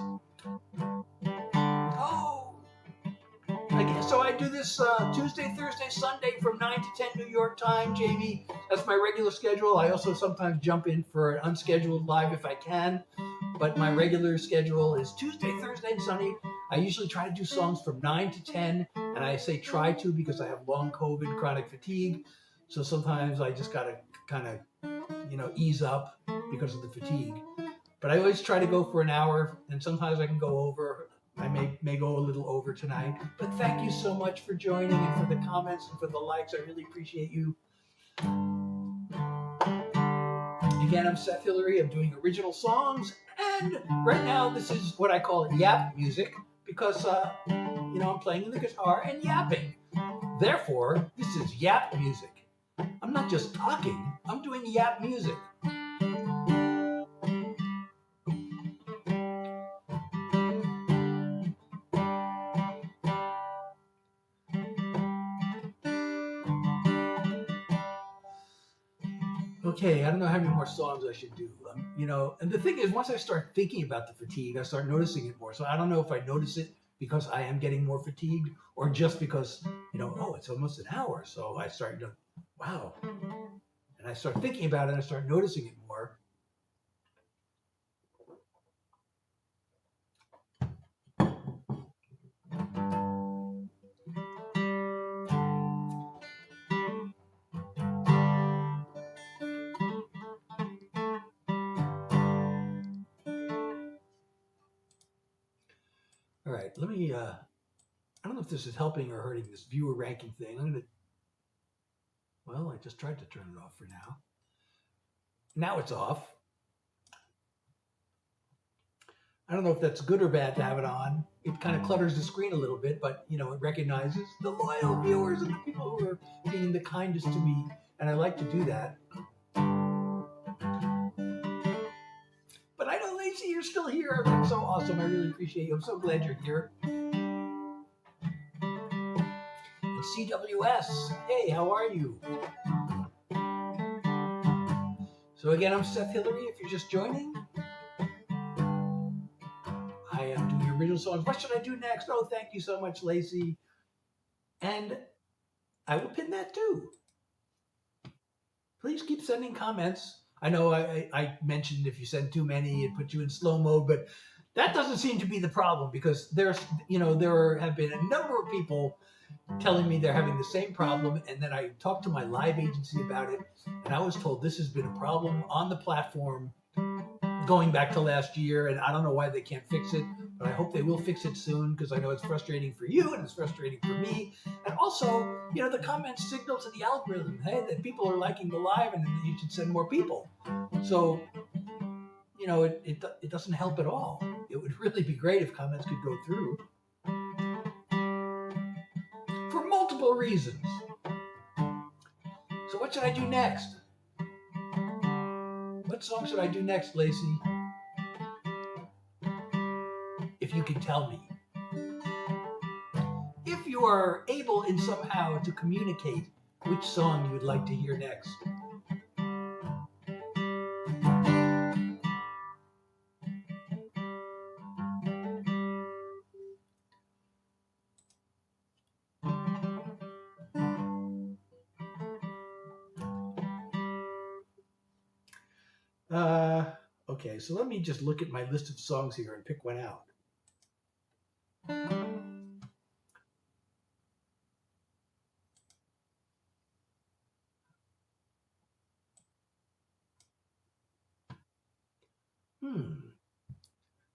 So I do this Tuesday, Thursday, Sunday from 9 to 10 New York time, Jamie. That's my regular schedule. I also sometimes jump in for an unscheduled live if I can. But my regular schedule is Tuesday, Thursday, and Sunday. I usually try to do songs from 9 to 10. And I say try to because I have long COVID, chronic fatigue. So sometimes I just got to kind of, ease up because of the fatigue. But I always try to go for an hour. And sometimes I can go over. I may go a little over tonight, but thank you so much for joining and for the comments and for the likes. I really appreciate you. Again, I'm Seth Hillary. I'm doing original songs, and right now this is what I call yap music because, I'm playing the guitar and yapping. Therefore, this is yap music. I'm not just talking. I'm doing yap music. Okay, I don't know how many more songs I should do. And the thing is, once I start thinking about the fatigue, I start noticing it more. So I don't know if I notice it because I am getting more fatigued or just because, it's almost an hour. So I start wow. And I start thinking about it and I start noticing it more. All right, let me, I don't know if this is helping or hurting this viewer ranking thing. Well, I just tried to turn it off for now. Now it's off. I don't know if that's good or bad to have it on. It kind of clutters the screen a little bit, but it recognizes the loyal viewers and the people who are being the kindest to me, and I like to do that. But I know, Lacey, you're still here. That's so awesome. I really appreciate you. I'm so glad you're here. And CWS, hey, how are you? So again, I'm Seth Hillary, if you're just joining. I am doing original songs. What should I do next? Oh, thank you so much, Lacey. And I will pin that too. Please keep sending comments. I know I mentioned if you send too many, it puts you in slow mode, but that doesn't seem to be the problem, because there have been a number of people telling me they're having the same problem, and then I talked to my live agency about it, and I was told this has been a problem on the platform going back to last year, and I don't know why they can't fix it, but I hope they will fix it soon, because I know it's frustrating for you and it's frustrating for me. And also, the comments signal to the algorithm, hey, that people are liking the live and you should send more people. So, it doesn't help at all. It would really be great if comments could go through. For multiple reasons. So what should I do next? What song should I do next, Lacey? If you can tell me. If you are able in somehow to communicate which song you would like to hear next. Okay, so let me just look at my list of songs here and pick one out.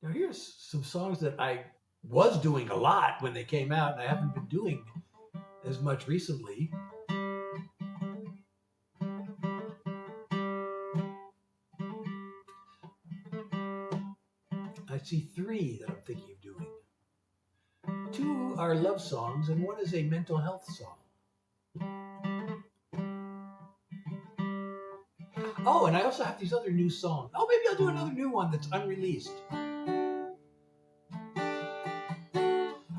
Now here's some songs that I was doing a lot when they came out, and I haven't been doing as much recently. I see 3 that I'm thinking of doing. 2 are love songs, and 1 is a mental health song. Oh, and I also have these other new songs. Oh, maybe I'll do another new one that's unreleased.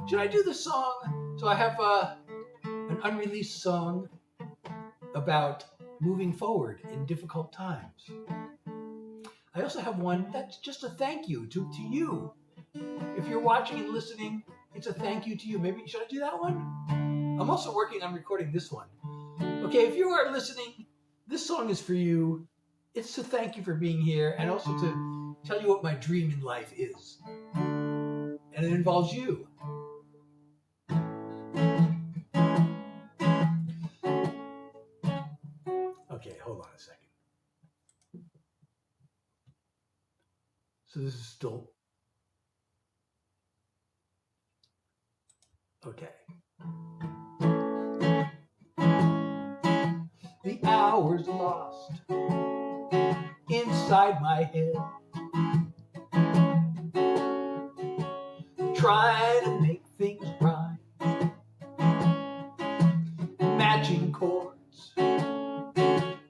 Should I do the song? So I have an unreleased song about moving forward in difficult times. I also have one that's just a thank you to you. If you're watching and listening, it's a thank you to you. Maybe should I do that one? I'm also working on recording this one. Okay, if you are listening, this song is for you. It's to thank you for being here, and also to tell you what my dream in life is. And it involves you. Okay, hold on a second. So this is still... Okay. The hours lost inside my head, trying to make things right, matching chords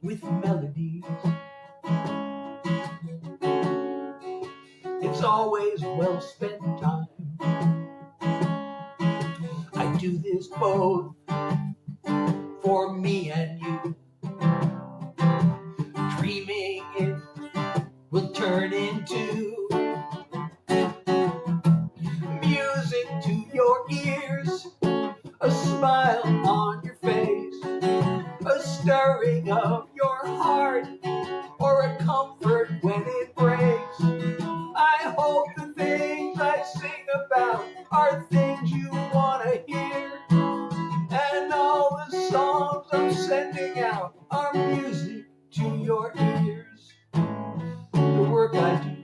with melodies. It's always well spent time. I do this both for me and you, dreaming it will turn into music to your ears, a smile on your face, a stirring of your heart, or a comfort when it breaks. I hope the things I sing about are things you want to hear, and all the songs I'm sending out are music to your ears. The work I do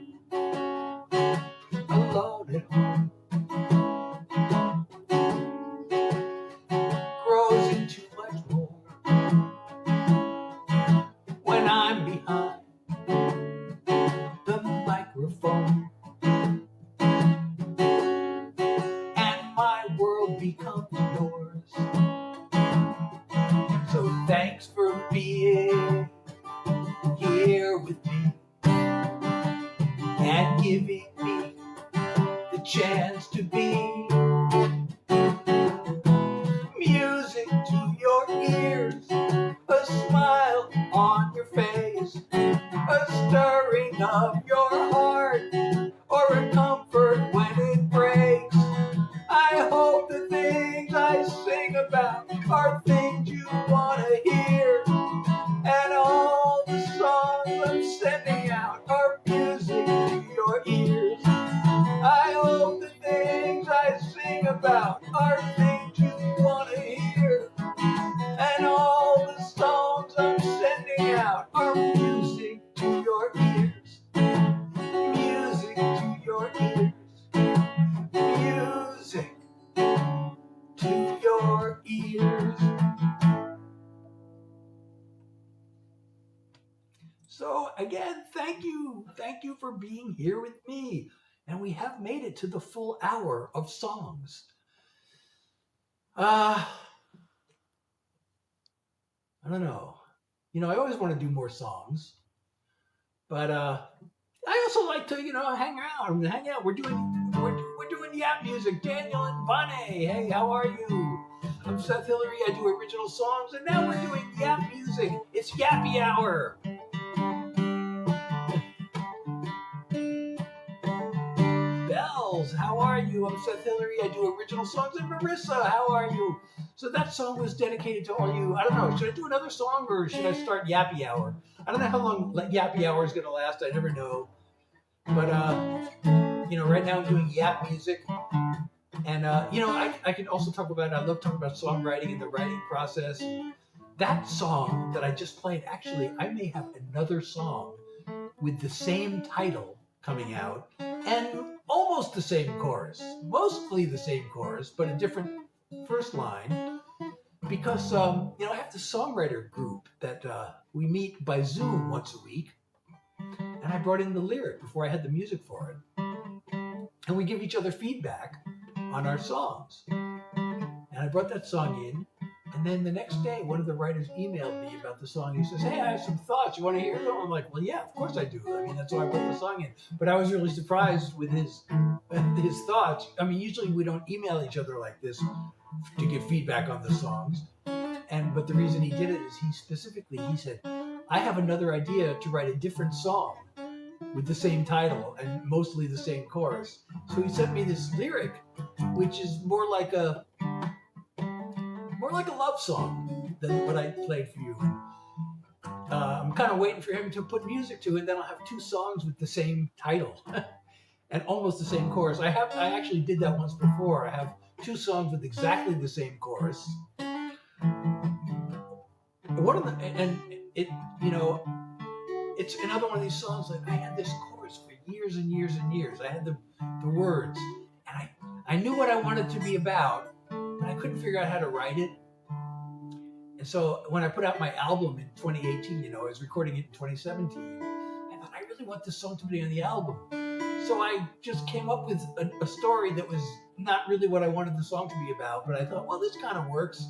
giving me the chance to be music to your ears, a smile on your face, a stirring of your heart, or a comfort when it breaks. I hope the things I sing about are things you want to hear, and all the songs I'm sending out are music to your ears. I hope the things I sing about are things you want to hear, and all the songs I'm sending out are music to your ears. Music to your ears. Music to your ears. So again, thank you. Thank you for being here with me. And we have made it to the full hour of songs. I don't know. I always want to do more songs, but I also like to, hang out. We're doing Yap music. Daniel and Vane. Hey, how are you? I'm Seth Hillary. I do original songs, and now we're doing Yap music. It's Yappy Hour. Bells, how are you? I'm Seth Hillary. I do original songs. And Marissa, how are you? So that song was dedicated to all you. I don't know. Should I do another song or should I start Yappy Hour? I don't know how long Yappy Hour is going to last. I never know. But, right now I'm doing Yap music. And, I can also talk about, I love talking about songwriting and the writing process. That song that I just played, actually, I may have another song with the same title coming out and almost the same chorus, mostly the same chorus, but a different first line, because I have this songwriter group that we meet by Zoom once a week, and I brought in the lyric before I had the music for it, and we give each other feedback on our songs. And I brought that song in, and then the next day, one of the writers emailed me about the song. He says, "Hey, I have some thoughts. You want to hear them?" I'm like, "Well, yeah, of course I do. I mean, that's why I put the song in." But I was really surprised with his thoughts. I mean, usually we don't email each other like this to give feedback on the songs. But the reason he did it is he said, "I have another idea to write a different song with the same title and mostly the same chorus." So he sent me this lyric, which is more like a love song than what I played for you. I'm kind of waiting for him to put music to it. Then I'll have two songs with the same title and almost the same chorus. I actually did that once before. I have two songs with exactly the same chorus. It's another one of these songs that I had this chorus for years and years and years. I had the words, and I knew what I wanted it to be about, but I couldn't figure out how to write it. And so when I put out my album in 2018, I was recording it in 2017, I thought, I really want this song to be on the album. So I just came up with a story that was not really what I wanted the song to be about, but I thought, well, this kind of works.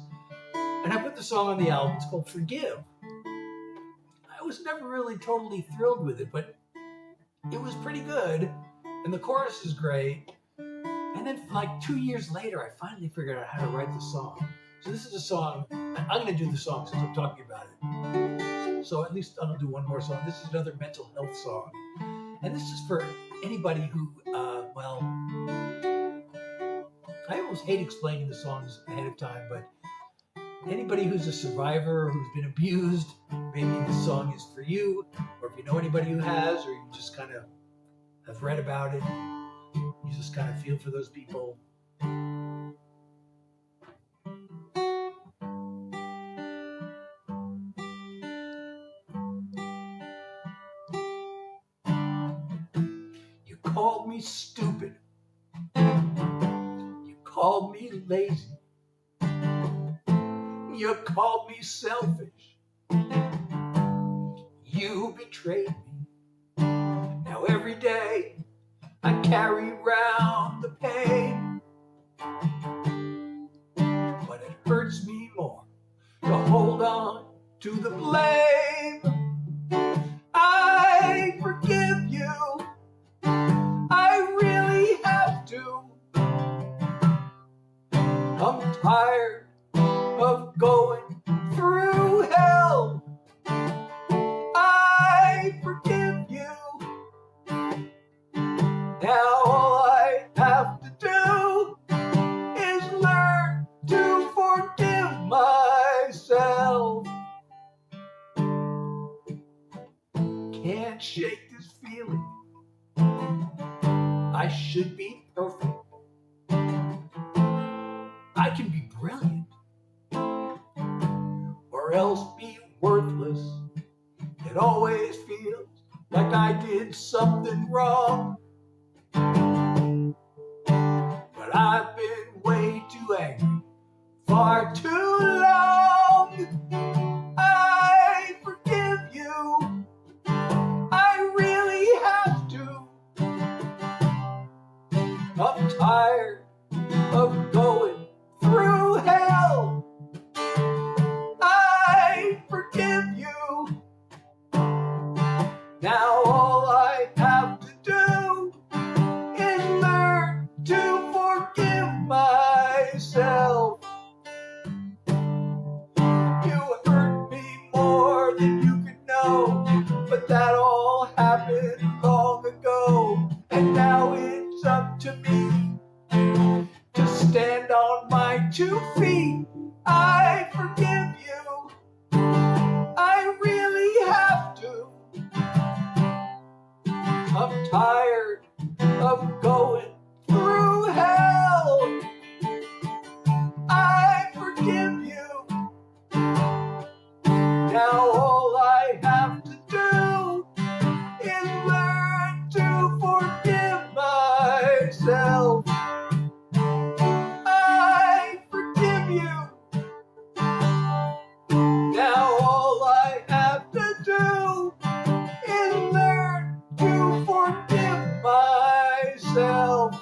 And I put the song on the album. It's called Forgive. I was never really totally thrilled with it, but it was pretty good. And the chorus is great. And then like 2 years later, I finally figured out how to write the song. So this is a song. I'm going to do the song since I'm talking about it. So at least I'll do one more song. This is another mental health song. And this is for anybody who, I almost hate explaining the songs ahead of time, but anybody who's a survivor, who's been abused, maybe this song is for you, or if you know anybody who has, or you just kind of have read about it, you just kind of feel for those people. You called me stupid. You called me lazy. You called me selfish. You betrayed me. Now every day I carry round the pain, but it hurts me more to hold on to the blame. I forgive you. going through hell. I forgive you. Now all I have to do is learn to forgive myself. Can't shake this feeling. I should be perfect. I can be brilliant, or else be worthless. It always feels like I did something wrong. But I've been way too angry, far too long. I forgive you. I really have to. I'm tired of going through hell. I forgive you. Now all I have to do is learn to forgive myself. You hurt me more than you could know, but that all happened long ago. And now it's up to me to stand on my 2 feet. I forgive you. I really have to. I'm tired of going through hell. I forgive you. Now all I have to do is learn to forgive myself. I forgive you. Now all I have to do is learn to forgive myself.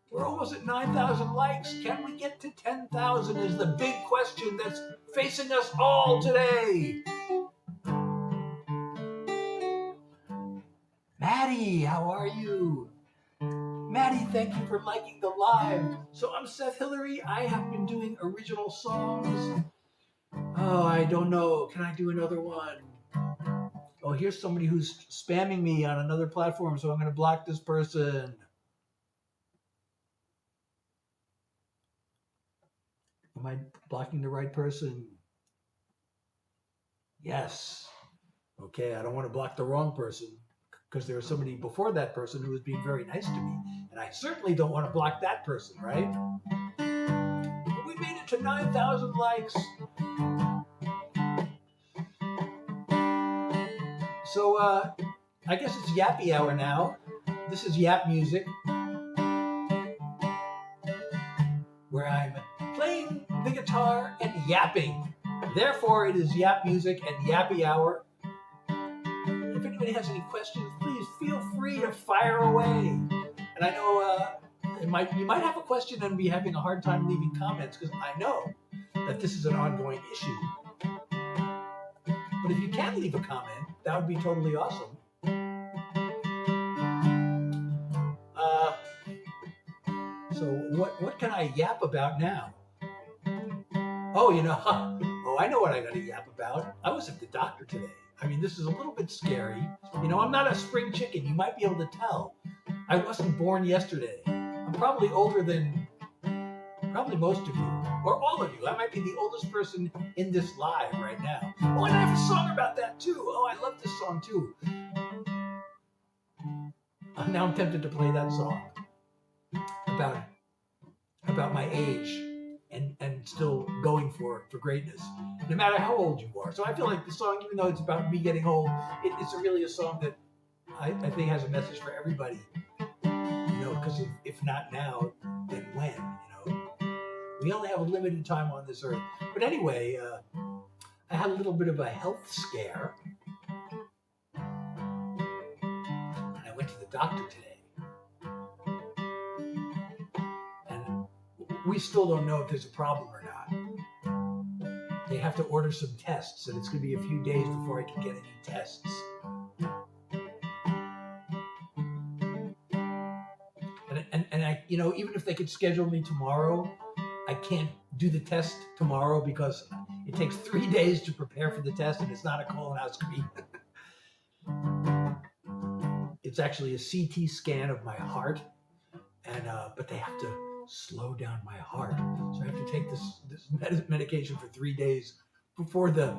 We're almost at 9,000 likes. Can we get to 10,000 is the big question that's facing us all today. Maddie, how are you? Maddie, thank you for liking the live. So I'm Seth Hillary. I have been doing original songs. Oh, I don't know. Can I do another one? Oh, here's somebody who's spamming me on another platform, so I'm going to block this person. Am I blocking the right person? Yes. Okay, I don't want to block the wrong person because there was somebody before that person who was being very nice to me. And I certainly don't want to block that person, right? But we made it to 9,000 likes. So I guess it's Yappy Hour now. This is Yap Music, where I'm playing the guitar and yapping. Therefore, it is Yap Music and Yappy Hour. If anybody has any questions, please feel free to fire away. And I know you might have a question and be having a hard time leaving comments because I know that this is an ongoing issue. But if you can leave a comment, that would be totally awesome. So what can I yap about now? Oh, I know what I got to yap about. I was at the doctor today. I mean, this is a little bit scary. I'm not a spring chicken. You might be able to tell. I wasn't born yesterday. I'm probably older than probably most of you, or all of you. I might be the oldest person in this live right now. Oh, and I have a song about that too. Oh, I love this song too. Now I'm tempted to play that song about my age and still going for greatness, no matter how old you are. So I feel like the song, even though it's about me getting old, it's really a song that I think has a message for everybody. Because if not now, then when? We only have a limited time on this earth. But anyway, I had a little bit of a health scare, and I went to the doctor today. We still don't know if there's a problem or not. They have to order some tests, and it's going to be a few days before I can get any tests. and I, even if they could schedule me tomorrow, I can't do the test tomorrow because it takes 3 days to prepare for the test, and it's not a colonoscopy. It's actually a CT scan of my heart, and but they have to slow down my heart, so I have to take this medication for 3 days before the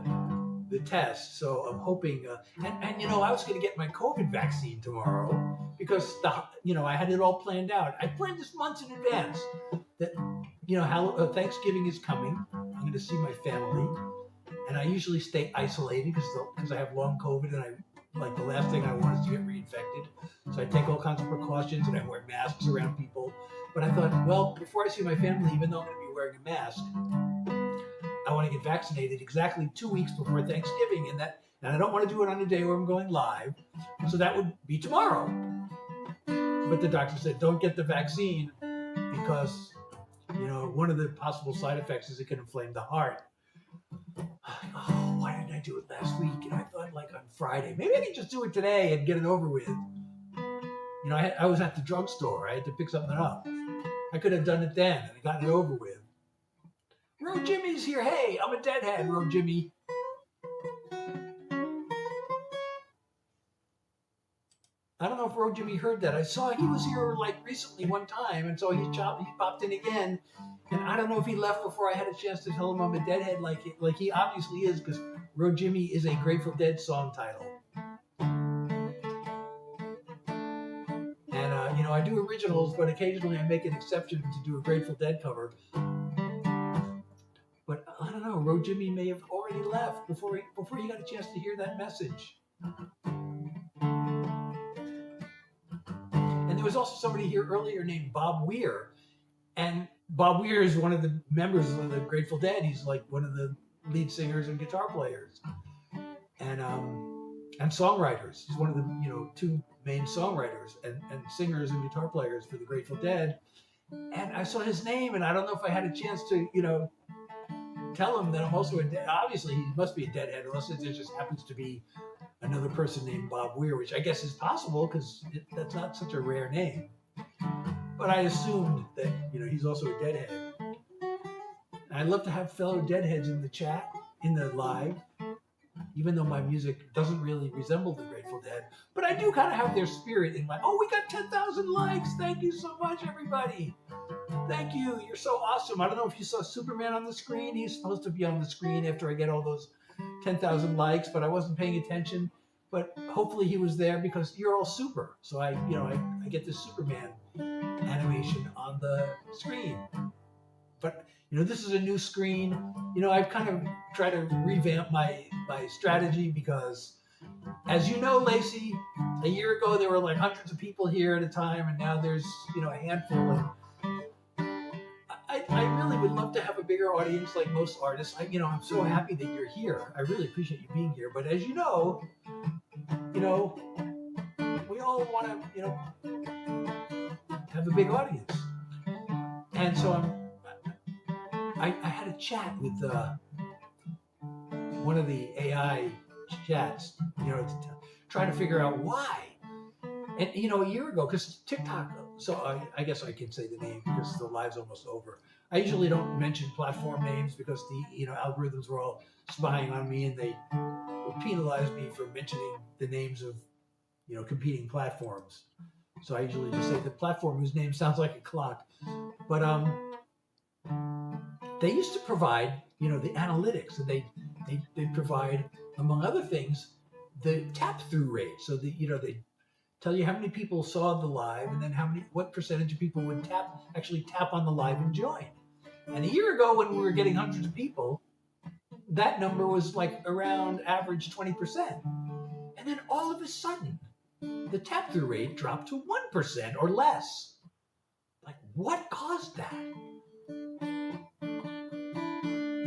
test. So I'm hoping, and I was going to get my COVID vaccine tomorrow because I had it all planned out. I planned this months in advance. That Thanksgiving is coming. I'm going to see my family, and I usually stay isolated because I have long COVID, and the last thing I want is to get reinfected. So I take all kinds of precautions, and I wear masks around people. But I thought, well, before I see my family, even though I'm going to be wearing a mask, I want to get vaccinated exactly 2 weeks before Thanksgiving, and I don't want to do it on a day where I'm going live. So that would be tomorrow. But the doctor said, don't get the vaccine because, one of the possible side effects is it can inflame the heart. Oh, why didn't I do it last week? I thought on Friday. Maybe I could just do it today and get it over with. I was at the drugstore. I had to pick something up. I could have done it then and gotten it over with. Ro Jimmy's here. Hey, I'm a deadhead, Ro Jimmy. I don't know if Ro Jimmy heard that. I saw he was here recently one time, and so he popped in again. And I don't know if he left before I had a chance to tell him I'm a deadhead, like he obviously is, because Ro Jimmy is a Grateful Dead song title. And I do originals, but occasionally I make an exception to do a Grateful Dead cover. But I don't know. Ro Jimmy may have already left before he got a chance to hear that message. And there was also somebody here earlier named Bob Weir, and Bob Weir is one of the members of the Grateful Dead. He's one of the lead singers and guitar players, and songwriters. He's one of the two main songwriters and singers and guitar players for the Grateful Dead. And I saw his name, and I don't know if I had a chance to tell him that I'm also a dead. Obviously, he must be a deadhead, unless there just happens to be another person named Bob Weir, which I guess is possible because that's not such a rare name. But I assumed that he's also a deadhead. And I'd love to have fellow deadheads in the chat, in the live, even though my music doesn't really resemble the Grateful Dead. But I do kind of have their spirit in my. Oh, we got 10,000 likes! Thank you so much, everybody. Thank you. You're so awesome. I don't know if you saw Superman on the screen. He's supposed to be on the screen after I get all those 10,000 likes, but I wasn't paying attention. But hopefully he was there because you're all super. So I get this Superman animation on the screen. But this is a new screen. I've kind of tried to revamp my strategy because, as you know, Lacey, a year ago there were hundreds of people here at a time, and now there's a handful. And I really would love to have a bigger audience like most artists. I'm so happy that you're here. I really appreciate you being here. But as you know, we all want to, have a big audience. And so I had a chat with one of the AI chats, to try to figure out why. And, a year ago, because TikTok, so I guess I can say the name because the live's almost over. I usually don't mention platform names because the, algorithms were all spying on me, and they would penalize me for mentioning the names of, competing platforms. So I usually just say the platform whose name sounds like a clock. But they used to provide, the analytics, and they provide, among other things, the tap through rate. So they tell you how many people saw the live, and then what percentage of people would actually tap on the live and join. And a year ago, when we were getting hundreds of people, that number was around average 20%. And then all of a sudden, the tap through rate dropped to 1% or less. What caused that?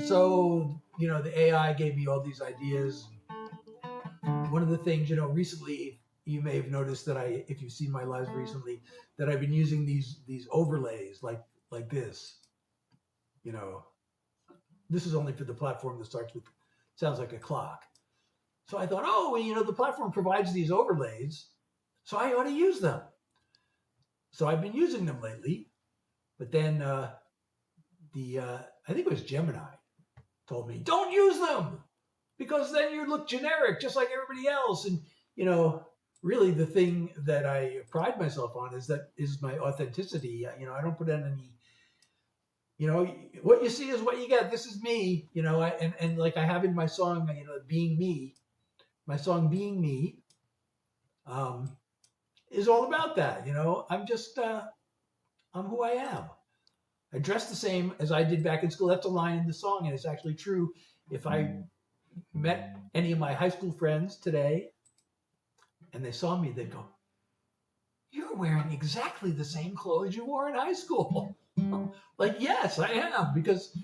So, the AI gave me all these ideas. One of the things, recently, you may have noticed that if you've seen my lives recently, that I've been using these overlays like this. This is only for the platform that starts with, sounds like a clock. So I thought, the platform provides these overlays, so I ought to use them. So I've been using them lately, but then I think it was Gemini told me, don't use them because then you look generic just like everybody else. And, really the thing that I pride myself on is my authenticity. I don't put in any, what you see is what you get. This is me, and like I have in my song, Being Me, my song Being Me, is all about that. I'm just, I'm who I am. I dress the same as I did back in school. That's a line in the song, and it's actually true. If I met any of my high school friends today and they saw me, they'd go, you're wearing exactly the same clothes you wore in high school. Like, yes, I am, because,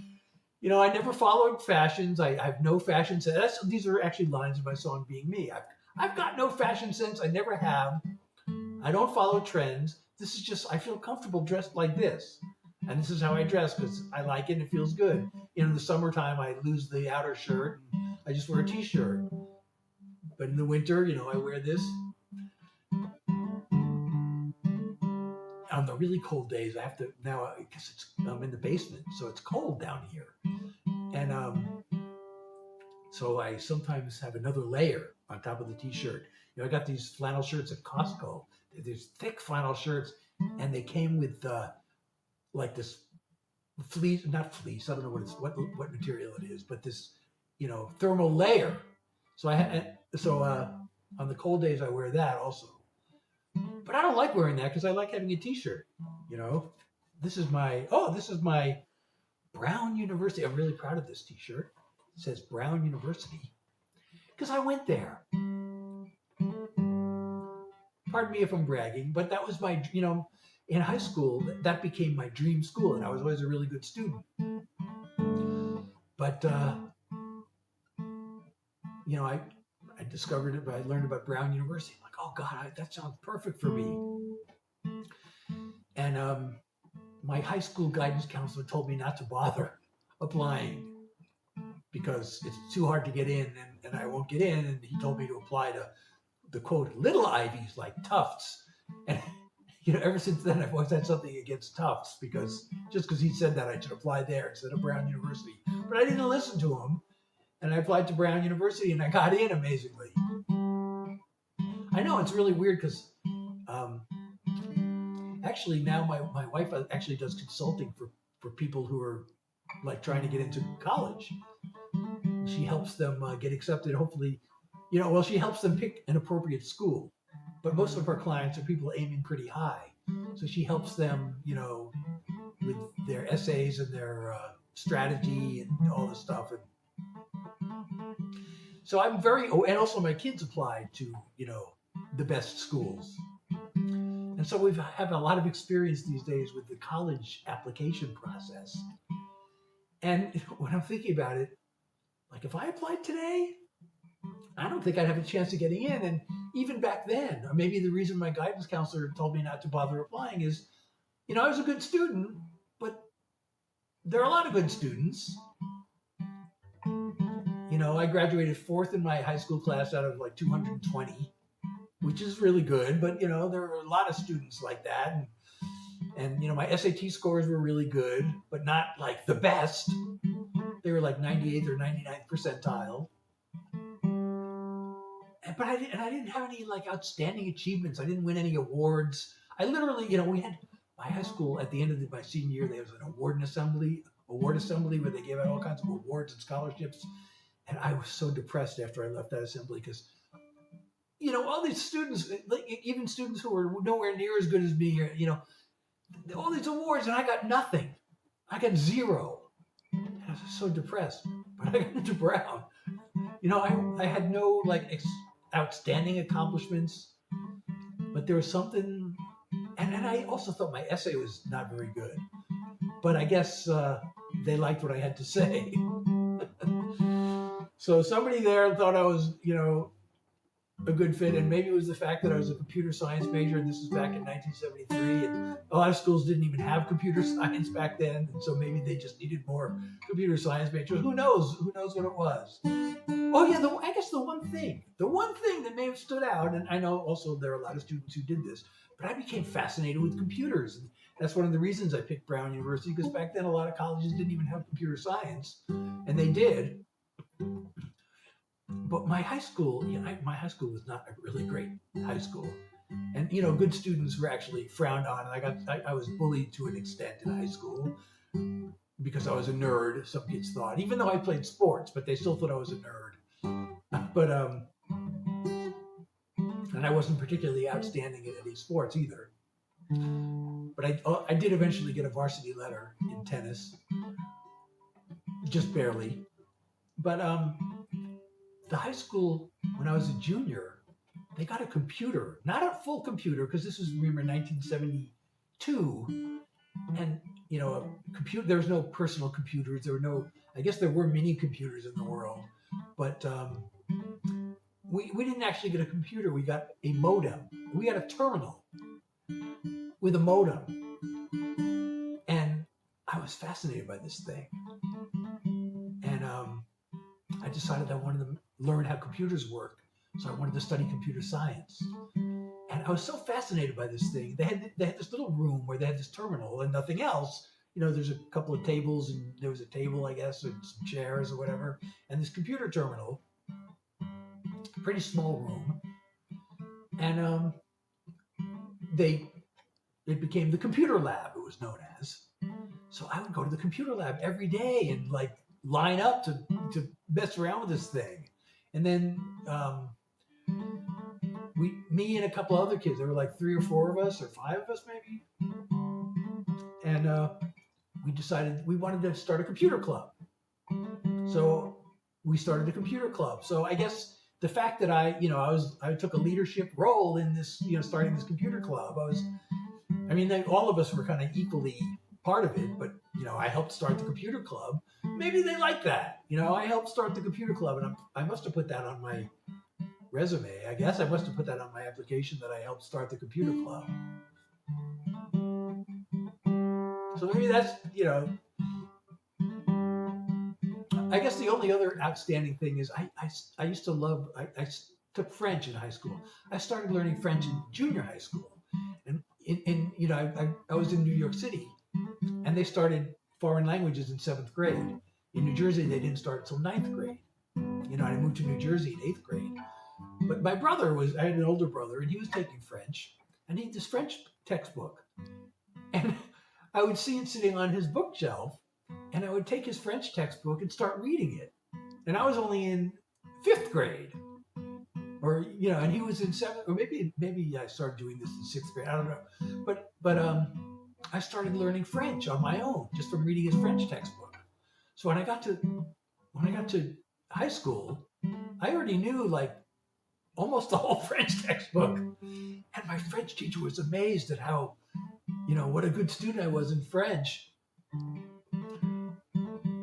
I never followed fashions. I have no fashion sense. These are actually lines in my song Being Me. I've got no fashion sense. I never have. I don't follow trends. This is just, I feel comfortable dressed like this. And this is how I dress because I like it and it feels good. In the summertime, I lose the outer shirt. And I just wear a t-shirt. But in the winter, I wear this. On the really cold days, I have to now, because I'm in the basement, so it's cold down here. And so I sometimes have another layer on top of the t-shirt. I got these flannel shirts at Costco. These thick flannel shirts, and they came with like this fleece, not fleece, I don't know what material it is, but this, thermal layer. So on the cold days I wear that also. But I don't like wearing that because I like having a t-shirt. This is my Brown University. I'm really proud of this t-shirt. It says Brown University because I went there. Pardon me if I'm bragging, but that was my, in high school, that became my dream school, and I was always a really good student. But, I discovered it, but I learned about Brown University. I'm like, oh God, that sounds perfect for me. And my high school guidance counselor told me not to bother applying because it's too hard to get in, and I won't get in. And he told me to apply to the quote little Ivies like Tufts. And ever since then, I've always had something against Tufts because he said that I should apply there instead of Brown University. But I didn't listen to him, and I applied to Brown University, and I got in amazingly. I know it's really weird because actually now my wife actually does consulting for people who are like trying to get into college. She helps them get accepted, hopefully. She helps them pick an appropriate school. But most of her clients are people aiming pretty high. So she helps them, with their essays and their strategy and all this stuff. And so I'm and also my kids applied to, the best schools. And so we have a lot of experience these days with the college application process. And when I'm thinking about it, like if I applied today, I don't think I'd have a chance of getting in. And even back then, or maybe the reason my guidance counselor told me not to bother applying is, I was a good student, but there are a lot of good students. I graduated 4th in my high school class out of like 220, which is really good. But, there are a lot of students like that. And my SAT scores were really good, but not like the best. They were like 98th or 99th percentile. But I didn't have any like outstanding achievements. I didn't win any awards. I literally, we had my high school at the end of my senior year. There was an award assembly where they gave out all kinds of awards and scholarships. And I was so depressed after I left that assembly because, all these students, like even students who were nowhere near as good as me, all these awards, and I got nothing. I got 0. And I was so depressed. But I got into Brown. I had no like outstanding accomplishments, but there was something, and I also thought my essay was not very good, but I guess they liked what I had to say. So somebody there thought I was, a good fit, and maybe it was the fact that I was a computer science major, and this was back in 1973, and a lot of schools didn't even have computer science back then, and so maybe they just needed more computer science majors. Who knows? Who knows what it was? Oh yeah, I guess the one thing that may have stood out, and I know also there are a lot of students who did this, but I became fascinated with computers, and that's one of the reasons I picked Brown University, because back then a lot of colleges didn't even have computer science, and they did. But my high school, my high school was not a really great high school, and good students were actually frowned on, and I was bullied to an extent in high school because I was a nerd. Some kids thought, even though I played sports, but they still thought I was a nerd. But and I wasn't particularly outstanding at any sports either. But I did eventually get a varsity letter in tennis, just barely. But the high school, when I was a junior, they got a computer, not a full computer, because this was, remember, 1972, and a computer. There was no personal computers. There were no. I guess there were mini computers in the world, but we didn't actually get a computer. We got a modem. We got a terminal with a modem, and I was fascinated by this thing, and I decided I wanted to learn how computers work, so I wanted to study computer science. And I was so fascinated by this thing. They had this little room where they had this terminal and nothing else. There's a couple of tables, and there was a table, I guess, and some chairs or whatever, and this computer terminal. Pretty small room, and it became the computer lab. It was known as. So I would go to the computer lab every day and line up to mess around with this thing, and then me and a couple other kids. There were like 3 or 4 of us, or 5 of us maybe, and we decided we wanted to start a computer club. So we started a computer club. So I guess the fact that I took a leadership role in this, starting this computer club. All of us were kind of equally part of it, but I helped start the computer club. Maybe they like that. I helped start the computer club, and I must have put that on my resume. I guess I must have put that on my application that I helped start the computer club. So maybe that's, I guess the only other outstanding thing is I used to love, I took French in high school. I started learning French in junior high school. And I was in New York City, and they started foreign languages in 7th grade. In New Jersey, they didn't start until 9th grade. I moved to New Jersey in 8th grade. But my brother I had an older brother, and he was taking French, and he had this French textbook. And I would see it sitting on his bookshelf, and I would take his French textbook and start reading it. And I was only in 5th grade. Or, and he was in 7th, or maybe I started doing this in 6th grade. I don't know. But I started learning French on my own, just from reading his French textbook. So when I got to high school, I already knew almost the whole French textbook. And my French teacher was amazed at how, what a good student I was in French.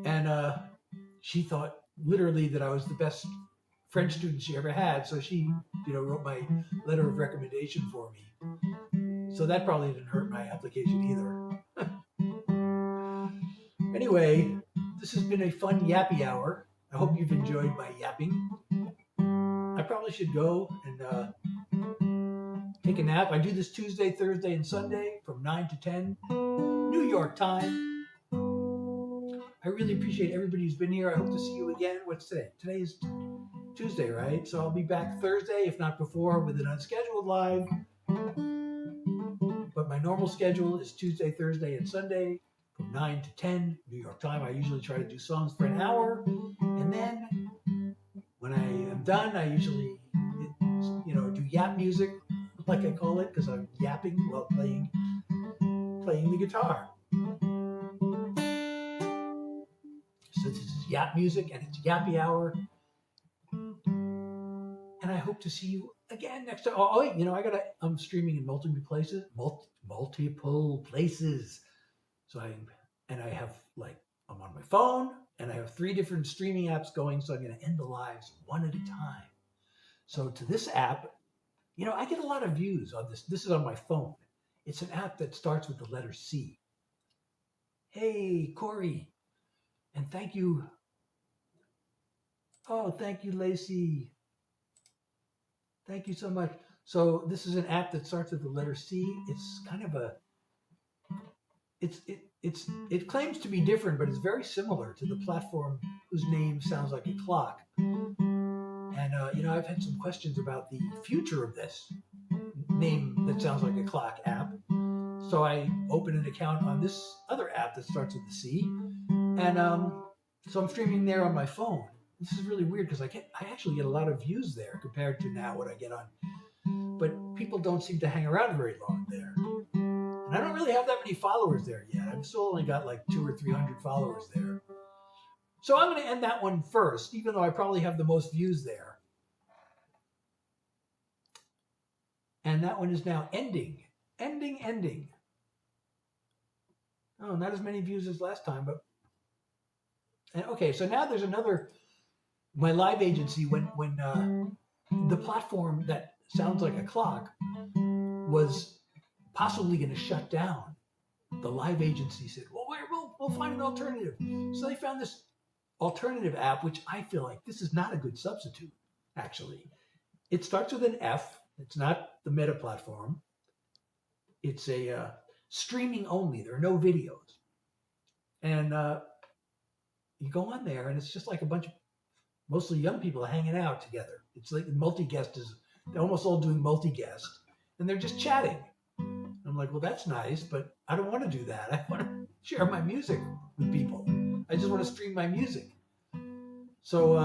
And she thought literally that I was the best French student she ever had. So she, wrote my letter of recommendation for me. So that probably didn't hurt my application either. Anyway, this has been a fun yappy hour. I hope you've enjoyed my yapping. I probably should go and take a nap. I do this Tuesday, Thursday, and Sunday from 9 to 10, New York time. I really appreciate everybody who's been here. I hope to see you again. What's today? Today is Tuesday, right? So I'll be back Thursday, if not before, with an unscheduled live. But my normal schedule is Tuesday, Thursday, and Sunday from 9 to 10 New York time. I usually try to do songs for an hour. And then when I am done, I usually, do yap music, like I call it, because I'm yapping while playing the guitar. So this is yap music, and it's yappy hour. And I hope to see you again next time. Oh wait, I'm streaming in multiple places. So I have I'm on my phone, and I have 3 different streaming apps going. So I'm going to end the lives one at a time. So to this app, I get a lot of views on this. This is on my phone. It's an app that starts with the letter C. Hey, Corey. And thank you. Oh, thank you, Lacey. Thank you so much. So this is an app that starts with the letter C. It's kind of it claims to be different, but it's very similar to the platform whose name sounds like a clock. And I've had some questions about the future of this name that sounds like a clock app. So I opened an account on this other app that starts with the C, and so I'm streaming there on my phone. This is really weird because I actually get a lot of views there compared to now what I get on. But people don't seem to hang around very long there. And I don't really have that many followers there yet. I've still only got like 200 or 300 followers there. So I'm going to end that one first, even though I probably have the most views there. And that one is now ending. Oh, not as many views as last time, but... Okay, so now there's another... My live agency, when the platform that sounds like a clock was possibly going to shut down, the live agency said, well, we'll find an alternative. So they found this alternative app, which I feel like this is not a good substitute, actually. It starts with an F. It's not the Meta platform. It's a streaming only. There are no videos. And you go on there, and it's just like a bunch of mostly young people hanging out together. It's like they're almost all doing multi-guest, and they're just chatting. I'm like, well, that's nice, but I don't want to do that. I want to share my music with people. I just want to stream my music. So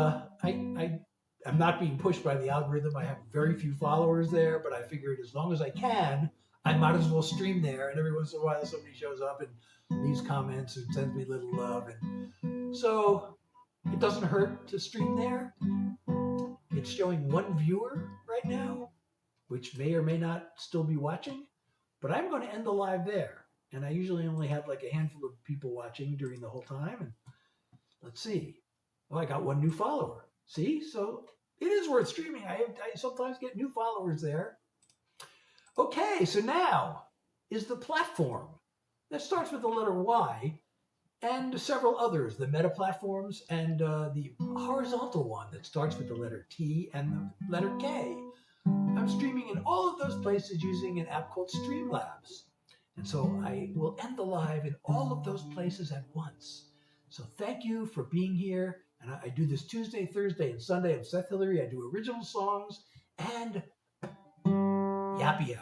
I'm not being pushed by the algorithm. I have very few followers there, but I figured as long as I can, I might as well stream there. And every once in a while, somebody shows up and leaves comments and sends me a little love. And so it doesn't hurt to stream there. It's showing one viewer right now, which may or may not still be watching, but I'm going to end the live there. And I usually only have like a handful of people watching during the whole time. And let's see. Oh, I got one new follower. See? So it is worth streaming. I sometimes get new followers there. Okay, so now is the platform that starts with the letter Y and several others, the Meta platforms and the horizontal one that starts with the letter T and the letter K. I'm streaming in all of those places using an app called Streamlabs. And so I will end the live in all of those places at once. So thank you for being here. And I do this Tuesday, Thursday, and Sunday. I'm Seth Hillary. I do original songs and Yappy Hour.